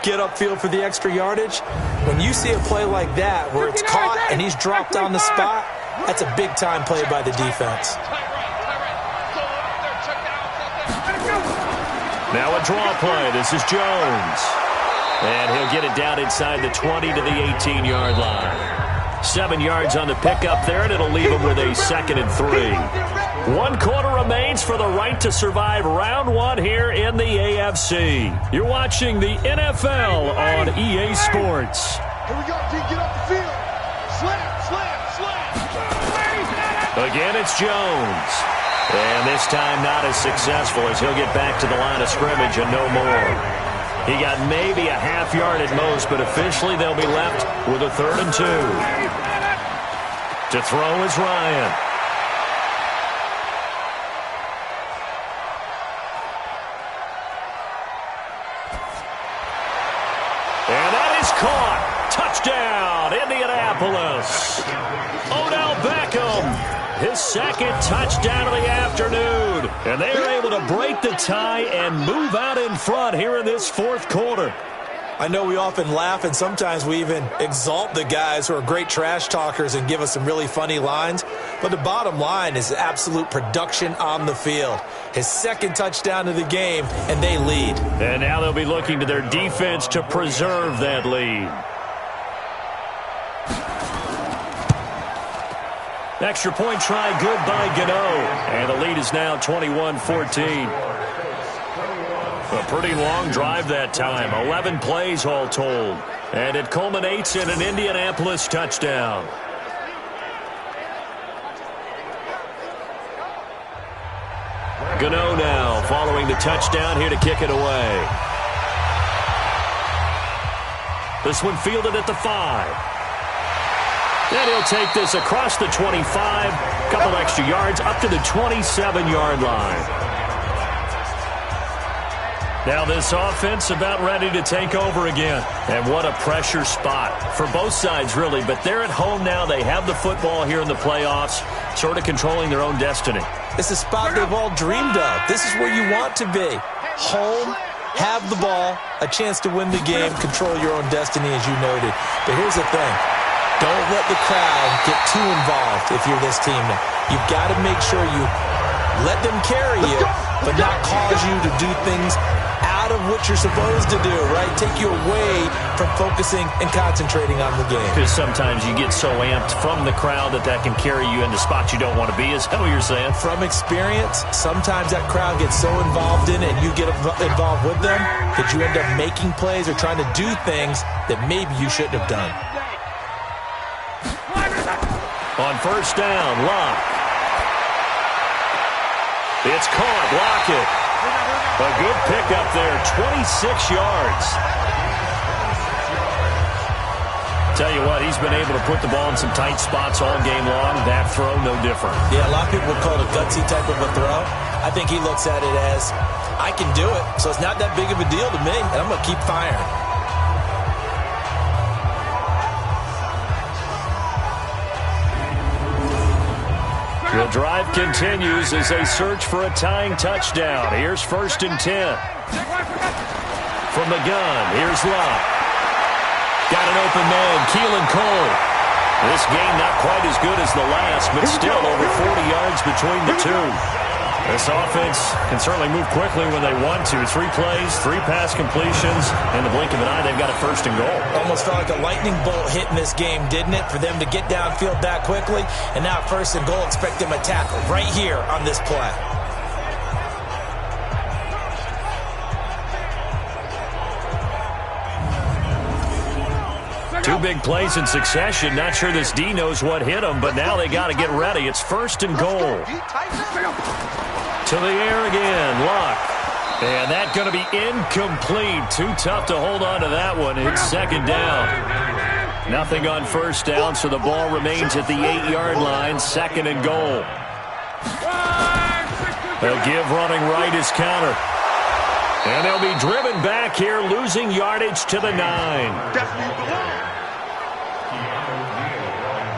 get upfield for the extra yardage, when you see a play like that where it's caught and he's dropped on the spot, that's a big-time play by the defense. Now a draw play. This is Jones. And he'll get it down inside the 20 to the 18-yard line. 7 yards on the pickup there, and it'll leave him with a 2nd and 3. 1 quarter remains for the right to survive round 1 here in the AFC. You're watching the NFL on EA Sports. Here we go, D. Get off the field. Slam, slam, slam. Again, it's Jones. And this time not as successful as he'll get back to the line of scrimmage and no more. He got maybe a half yard at most, but officially they'll be left with a 3rd and 2. To throw is Ryan. And that is caught. Touchdown, Indianapolis. Odell Beckham, his 2nd touchdown of the afternoon. And they are able to break the tie and move out in front here in this 4th quarter. I know we often laugh, and sometimes we even exalt the guys who are great trash talkers and give us some really funny lines. But the bottom line is absolute production on the field. His 2nd touchdown of the game, and they lead. And now they'll be looking to their defense to preserve that lead. Extra point try good by Gano. And the lead is now 21-14. A pretty long drive that time. 11 plays all told. And it culminates in an Indianapolis touchdown. Gano now following the touchdown here to kick it away. This one fielded at the 5. And he'll take this across the 25, a couple extra yards up to the 27-yard line. Now this offense about ready to take over again. And what a pressure spot for both sides, really. But they're at home now. They have the football here in the playoffs, sort of controlling their own destiny. It's a spot they've all dreamed of. This is where you want to be. Home, have the ball, a chance to win the game, control your own destiny, as you noted. But here's the thing. Don't let the crowd get too involved if you're this team. You've got to make sure you let them carry you, but not cause you to do things out of what you're supposed to do, right? Take you away from focusing and concentrating on the game. Because sometimes you get so amped from the crowd that can carry you into spots you don't want to be. Is that what you're saying? From experience, sometimes that crowd gets so involved in it and you get involved with them that you end up making plays or trying to do things that maybe you shouldn't have done. On first down, Locke. It's caught. Lockett. A good pickup there, 26 yards. Tell you what, he's been able to put the ball in some tight spots all game long. That throw, no different. Yeah, a lot of people would call it a gutsy type of a throw. I think he looks at it as, I can do it, so it's not that big of a deal to me, and I'm going to keep firing. The drive continues as they search for a tying touchdown. Here's 1st and 10. From the gun, here's Locke. Got an open man, Keelan Cole. This game not quite as good as the last, but still over 40 yards between the two. This offense can certainly move quickly when they want to. 3 plays, 3 pass completions. In the blink of an eye, they've got a 1st and goal. Almost felt like a lightning bolt hit in this game, didn't it? For them to get downfield that quickly. And now 1st and goal, expect them to tackle right here on this play. Two big plays in succession. Not sure this D knows what hit him, but now they got to get ready. It's 1st and goal. To the air again, Locke. And that's going to be incomplete. Too tough to hold on to that one. It's 2nd down. Nothing on 1st down, so the ball remains at the 8-yard line. 2nd and goal. A give running right is counter. And they'll be driven back here, losing yardage to the 9.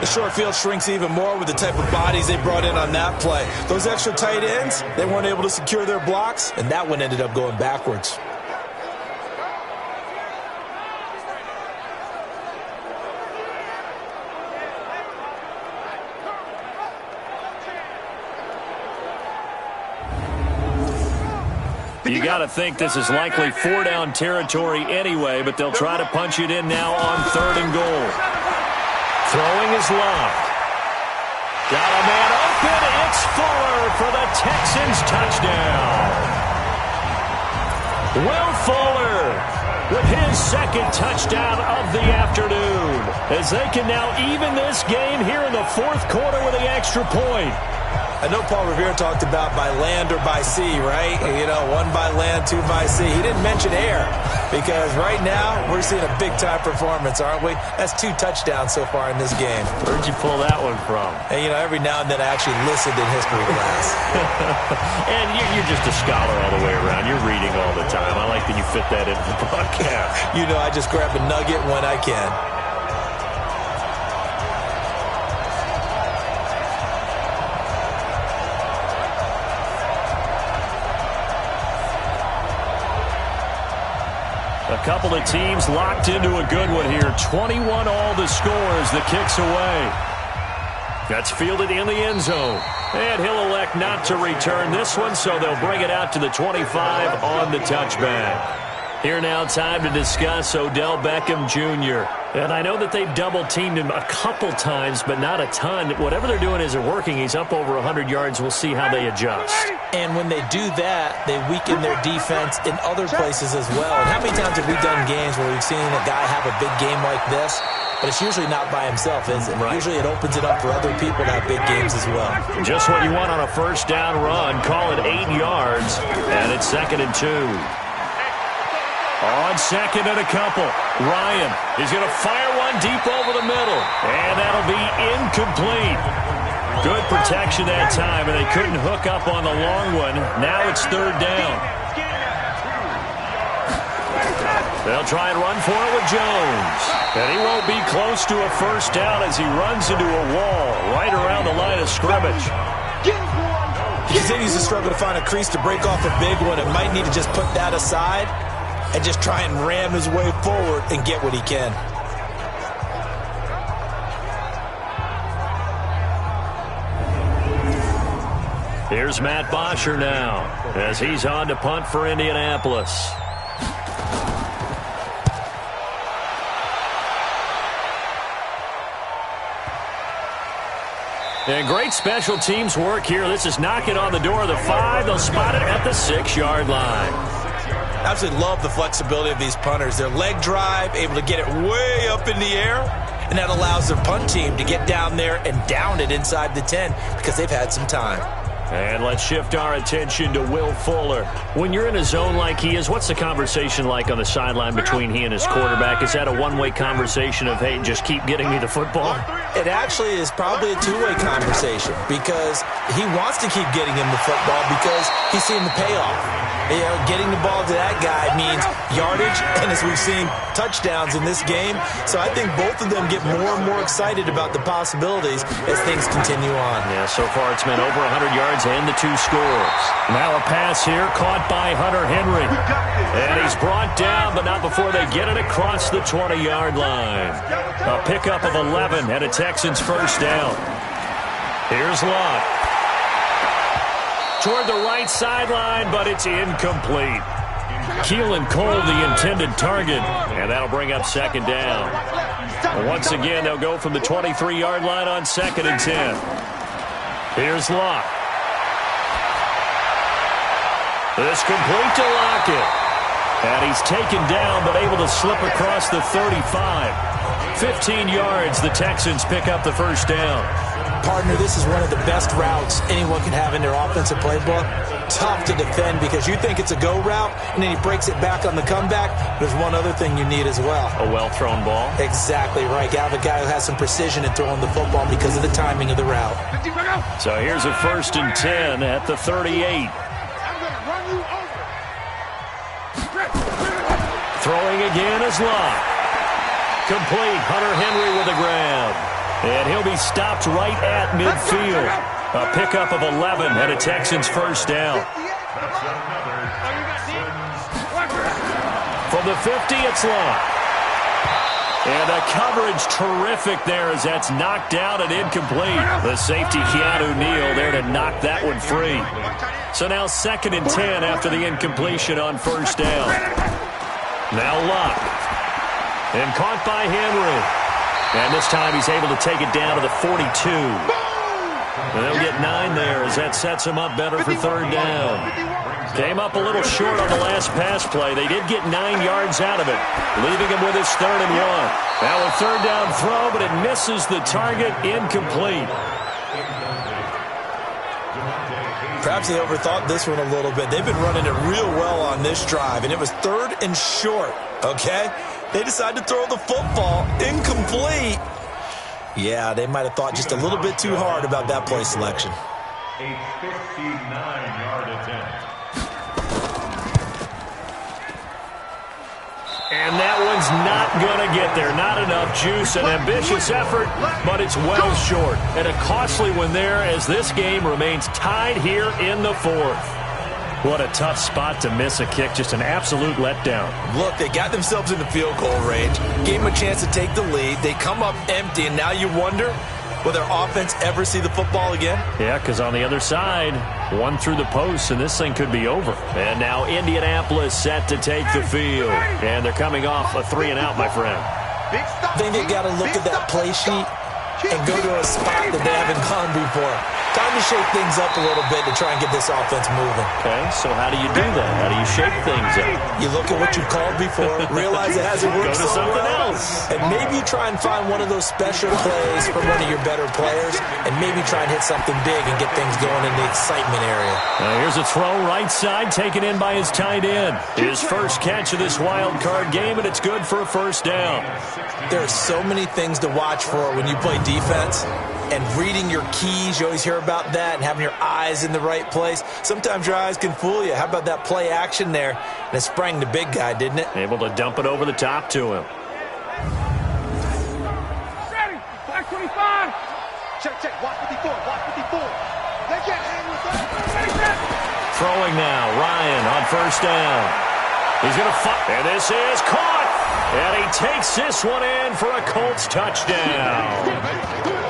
The short field shrinks even more with the type of bodies they brought in on that play. Those extra tight ends, they weren't able to secure their blocks, and that one ended up going backwards. You got to think this is likely 4-down territory anyway, but they'll try to punch it in now on 3rd and goal. Throwing is Locke. Got a man open. It's Fuller for the Texans touchdown. Will Fuller with his 2nd touchdown of the afternoon as they can now even this game here in the 4th quarter with the extra point. I know Paul Revere talked about by land or by sea, right? You know, 1 by land, 2 by sea. He didn't mention air because right now we're seeing a big-time performance, aren't we? That's 2 touchdowns so far in this game. Where'd you pull that one from? And, you know, every now and then I actually listened in history class. And you're just a scholar all the way around. You're reading all the time. I like that you fit that into the broadcast. You know, I just grab a nugget when I can. A couple of teams locked into a good one here. 21 all the scores. The kick's away. That's fielded in the end zone. And he'll elect not to return this one, so they'll bring it out to the 25 on the touchback. Here now, time to discuss Odell Beckham Jr. And I know that they've double-teamed him a couple times, but not a ton. Whatever they're doing isn't working. He's up over 100 yards. We'll see how they adjust. And when they do that, they weaken their defense in other places as well. And how many times have we done games where we've seen a guy have a big game like this? But it's usually not by himself, is it? Right. Usually it opens it up for other people to have big games as well. Just what you want on a 1st down run. Call it 8 yards, and it's 2nd and 2. On second and a couple, Ryan is going to fire one deep over the middle, and that'll be incomplete. Good protection that time, and they couldn't hook up on the long one. Now it's third down. They'll try and run for it with Jones. And he won't be close to a first down as he runs into a wall right around the line of scrimmage. He continues to struggle to find a crease to break off a big one and might need to just put that aside and just try and ram his way forward and get what he can. Here's Matt Bosher now as he's on to punt for Indianapolis. And great special teams work here. This is knocking on the door of the 5. They'll spot it at the 6-yard line. Absolutely love the flexibility of these punters. Their leg drive, able to get it way up in the air, and that allows their punt team to get down there and down it inside the 10 because they've had some time. And let's shift our attention to Will Fuller. When you're in a zone like he is, what's the conversation like on the sideline between he and his quarterback? Is that a one-way conversation of, hey, just keep getting me the football? It actually is probably a two-way conversation because he wants to keep getting him the football because he's seeing the payoff. You know, getting the ball to that guy means yardage, and as we've seen, touchdowns in this game. So I think both of them get more and more excited about the possibilities as things continue on. Yeah, so far it's been over 100 yards and the 2 scores. Now a pass here caught by Hunter Henry. And he's brought down, but not before they get it across the 20-yard line. A pickup of 11 and a Texans first down. Here's Locke. Toward the right sideline, but it's incomplete. Keelan Cole, the intended target, and that'll bring up second down. Once again, they'll go from the 23-yard line on 2nd and 10. Here's Locke. This complete to Lockett. And he's taken down, but able to slip across the 35. 15 yards, the Texans pick up the first down. Partner, this is one of the best routes anyone can have in their offensive playbook. Tough to defend because you think it's a go route, and then he breaks it back on the comeback. There's one other thing you need as well. A well-thrown ball? Exactly right. You have a guy who has some precision in throwing the football because of the timing of the route. So here's a 1st and 10 at the 38. Throwing again is Locke. Complete. Hunter Henry with a grab. And he'll be stopped right at midfield. A pickup of 11 and a Texans first down. From the 50, it's Locke. And the coverage terrific there as that's knocked out and incomplete. The safety, Keanu Neal, there to knock that one free. So now 2nd and 10 after the incompletion on first down. Now Locke. And caught by Henry. And this time he's able to take it down to the 42. And they'll get 9 there as that sets him up better for third down. Came up a little short on the last pass play. They did get 9 yards out of it, leaving him with his 3rd and 1. Now a third down throw, but it misses the target, incomplete. Perhaps they overthought this one a little bit. They've been running it real well on this drive, and it was 3rd and short, okay? They decided to throw the football incomplete. Yeah, they might have thought just a little bit too hard about that play selection. A 59-yard attempt. And that one's not going to get there. Not enough juice. An ambitious effort, but it's well short. And a costly one there as this game remains tied here in the 4th. What a tough spot to miss a kick. Just an absolute letdown. Look, they got themselves in the field goal range, gave them a chance to take the lead. They come up empty, and now you wonder, will their offense ever see the football again? Yeah, because on the other side, one through the post, and this thing could be over. And now Indianapolis set to take the field. And they're coming off a 3-and-out, my friend. I think they've got to look at that play sheet and go to a spot that they haven't gone before. Time to shake things up a little bit to try and get this offense moving. Okay, so how do you do that? How do you shake things up? You look at what you've called before, realize it hasn't worked Go to so something well, else. and maybe try and find one of those special plays from one of your better players, and maybe try and hit something big and get things going in the excitement area. Now here's a throw right side, taken in by his tight end. His first catch of this wild card game, and it's good for a first down. There are so many things to watch for when you play defense. And reading your keys, you always hear about that, and having your eyes in the right place. Sometimes your eyes can fool you. How about that play action there? And it sprang the big guy, didn't it? Able to dump it over the top to him. Ready. Back 25. Check. Watch 54. Watch 54. They can't hang with that. Ready, set. Throwing now, Ryan on first down. He's going to fight, and this is caught. And he takes this one in for a Colts touchdown.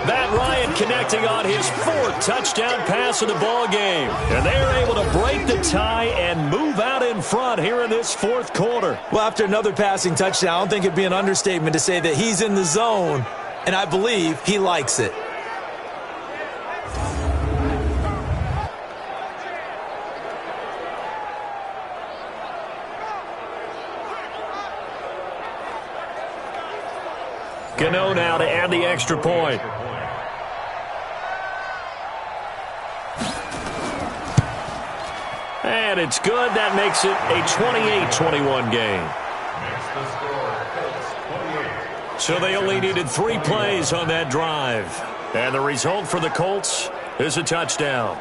Matt Ryan connecting on his fourth touchdown pass of the ball game. And they're able to break the tie and move out in front here in this fourth quarter. Well, after another passing touchdown, I don't think it'd be an understatement to say that he's in the zone, and I believe he likes it. Gano now to add the extra point. And it's good. That makes it a 28-21 game. So they only needed 3 plays on that drive. And the result for the Colts is a touchdown.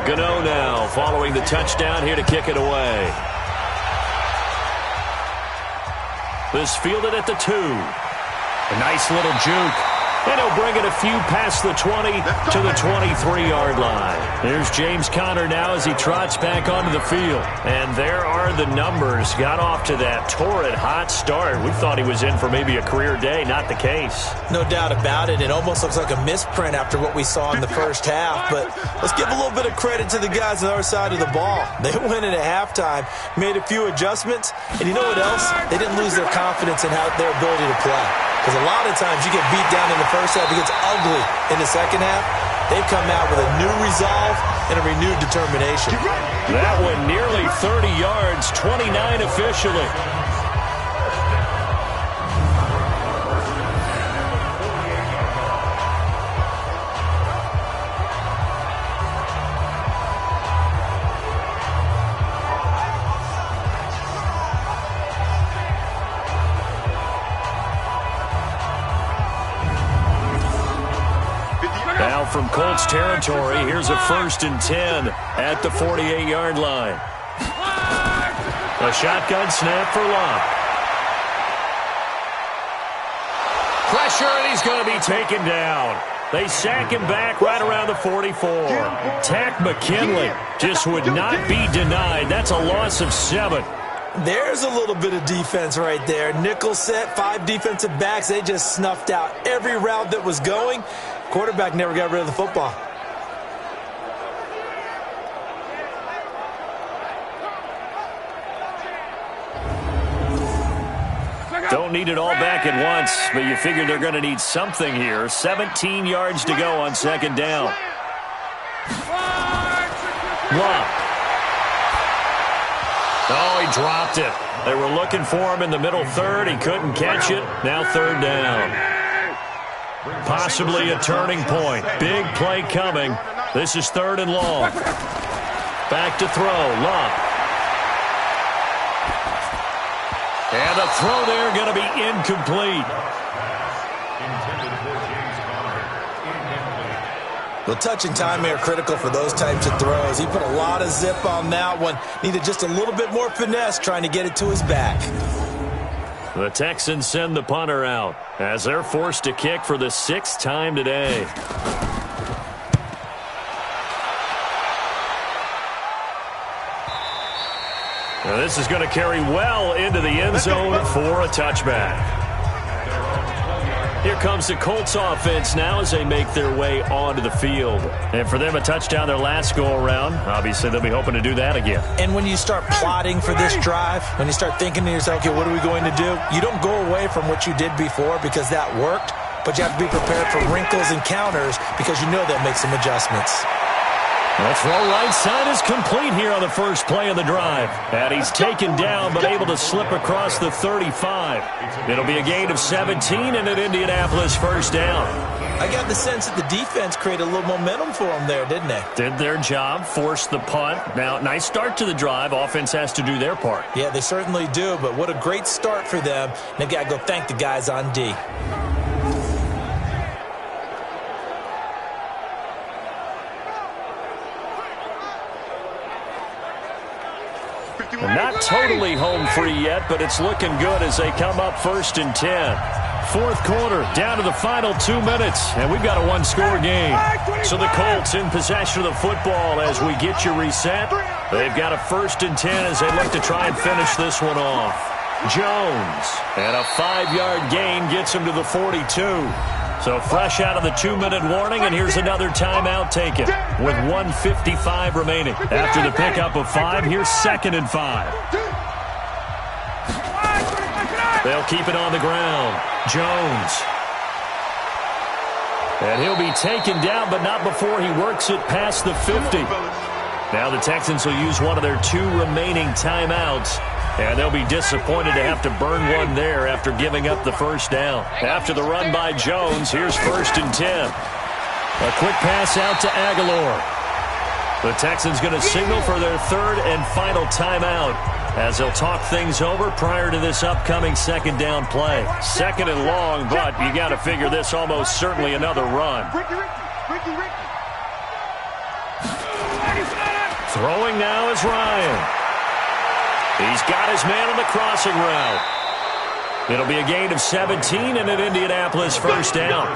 Gano now following the touchdown here to kick it away. This fielded at the 2. A nice little juke. And he'll bring it a few past the 20 to the 23-yard line. There's James Conner now as he trots back onto the field. And there are the numbers. Got off to that torrid hot start. We thought he was in for maybe a career day. Not the case. No doubt about it. It almost looks like a misprint after what we saw in the first half. But let's give a little bit of credit to the guys on the other side of the ball. They went in at halftime, made a few adjustments, and you know what else? They didn't lose their confidence in their ability to play. Because a lot of times you get beat down in the first half, it gets ugly in the second half. They've come out with a new resolve and a renewed determination. That one nearly 30 yards, 29 officially. From Colts territory, here's a 1st and 10 at the 48-yard line. A shotgun snap for Locke. Pressure, and he's going to be taken down. They sack him back right around the 44. Tack McKinley just would not be denied. That's a loss of 7. There's a little bit of defense right there. Nickel set, 5 defensive backs. They just snuffed out every route that was going. Quarterback never got rid of the football. Don't need it all back at once, but you figure they're going to need something here. 17 yards to go on 2nd down. Locke. Oh, he dropped it. They were looking for him in the middle 3rd. He couldn't catch it. Now 3rd down. Possibly a turning point. Big play coming. This is 3rd and long. Back to throw. Locke. And a throw there going to be incomplete. Well, touch and timing are critical for those types of throws. He put a lot of zip on that one. Needed just a little bit more finesse trying to get it to his back. The Texans send the punter out as they're forced to kick for the 6th time today. Now this is going to carry well into the end zone for a touchback. Here comes the Colts offense now as they make their way onto the field. And for them, a touchdown their last go-around. Obviously, they'll be hoping to do that again. And when you start plotting for this drive, when you start thinking to yourself, okay, what are we going to do? You don't go away from what you did before because that worked, but you have to be prepared for wrinkles and counters because you know they'll make some adjustments. The throw right side is complete here on the first play of the drive. And he's taken down but able to slip across the 35. It'll be a gain of 17 and an Indianapolis first down. I got the sense that the defense created a little momentum for them there, didn't they? Did their job, forced the punt. Now, nice start to the drive. Offense has to do their part. Yeah, they certainly do, but what a great start for them. They've got to go thank the guys on D. Not totally home free yet, but it's looking good as they come up 1st and 10. Fourth quarter, down to the final 2 minutes, and we've got a one-score game. So the Colts in possession of the football as we get you reset. They've got a 1st and 10 as they look to try and finish this one off. Jones, and a 5-yard gain gets him to the 42. So fresh out of the 2-minute warning, and here's another timeout taken with 1:55 remaining. After the pickup of 5, here's 2nd and 5. They'll keep it on the ground. Jones. And he'll be taken down, but not before he works it past the 50. Now the Texans will use one of their 2 remaining timeouts. And they'll be disappointed to have to burn one there after giving up the first down. After the run by Jones, here's 1st and 10. A quick pass out to Aguilar. The Texans going to signal for their 3rd and final timeout as they'll talk things over prior to this upcoming 2nd down play. 2nd and long, but you got to figure this almost certainly another run. Throwing now is Ryan. He's got his man on the crossing route. It'll be a gain of 17 and an Indianapolis first down.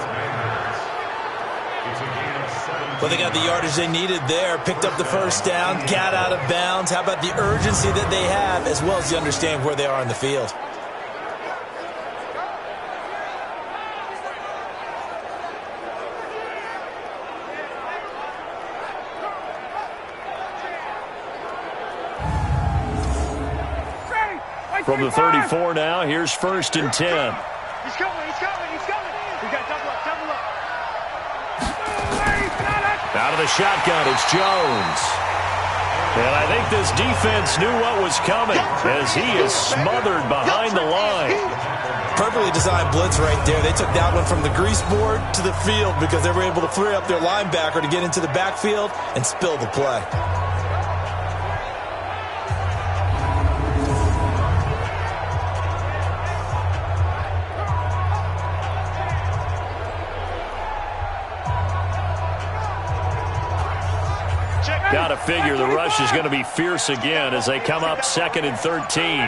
Well, they got the yardage they needed there, picked up the first down, got out of bounds. How about the urgency that they have as well as you understand where they are in the field? From the 34 now, here's 1st and 10. He's coming. We got double up. Out of the shotgun, it's Jones. And I think this defense knew what was coming as he is smothered behind the line. Perfectly designed blitz right there. They took that one from the grease board to the field because they were able to free up their linebacker to get into the backfield and spill the play. Got to figure the rush is going to be fierce again as they come up 2nd and 13.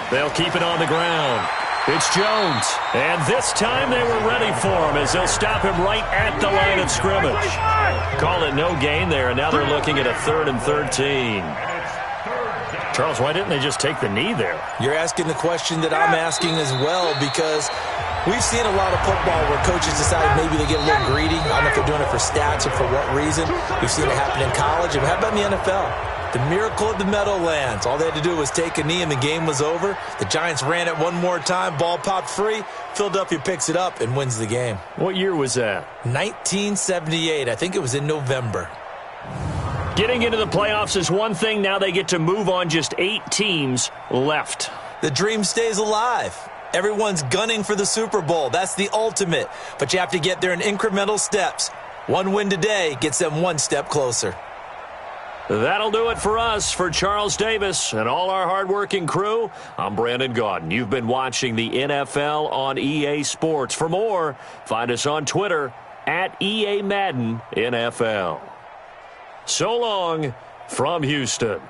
They'll keep it on the ground. It's Jones. And this time they were ready for him as they'll stop him right at the line of scrimmage. Call it no gain there, and now they're looking at a 3rd and 13. Charles, why didn't they just take the knee there? You're asking the question that I'm asking as well because we've seen a lot of football where coaches decide maybe they get a little greedy. I don't know if they're doing it for stats or for what reason. We've seen it happen in college. And how about in the NFL? The miracle of the Meadowlands. All they had to do was take a knee and the game was over. The Giants ran it one more time. Ball popped free. Philadelphia picks it up and wins the game. What year was that? 1978. I think it was in November. Getting into the playoffs is one thing. Now they get to move on. Just 8 teams left. The dream stays alive. Everyone's gunning for the Super Bowl. That's the ultimate. But you have to get there in incremental steps. One win today gets them one step closer. That'll do it for us. For Charles Davis and all our hardworking crew, I'm Brandon Gaudin. You've been watching the NFL on EA Sports. For more, find us on Twitter at EA Madden NFL. So long from Houston.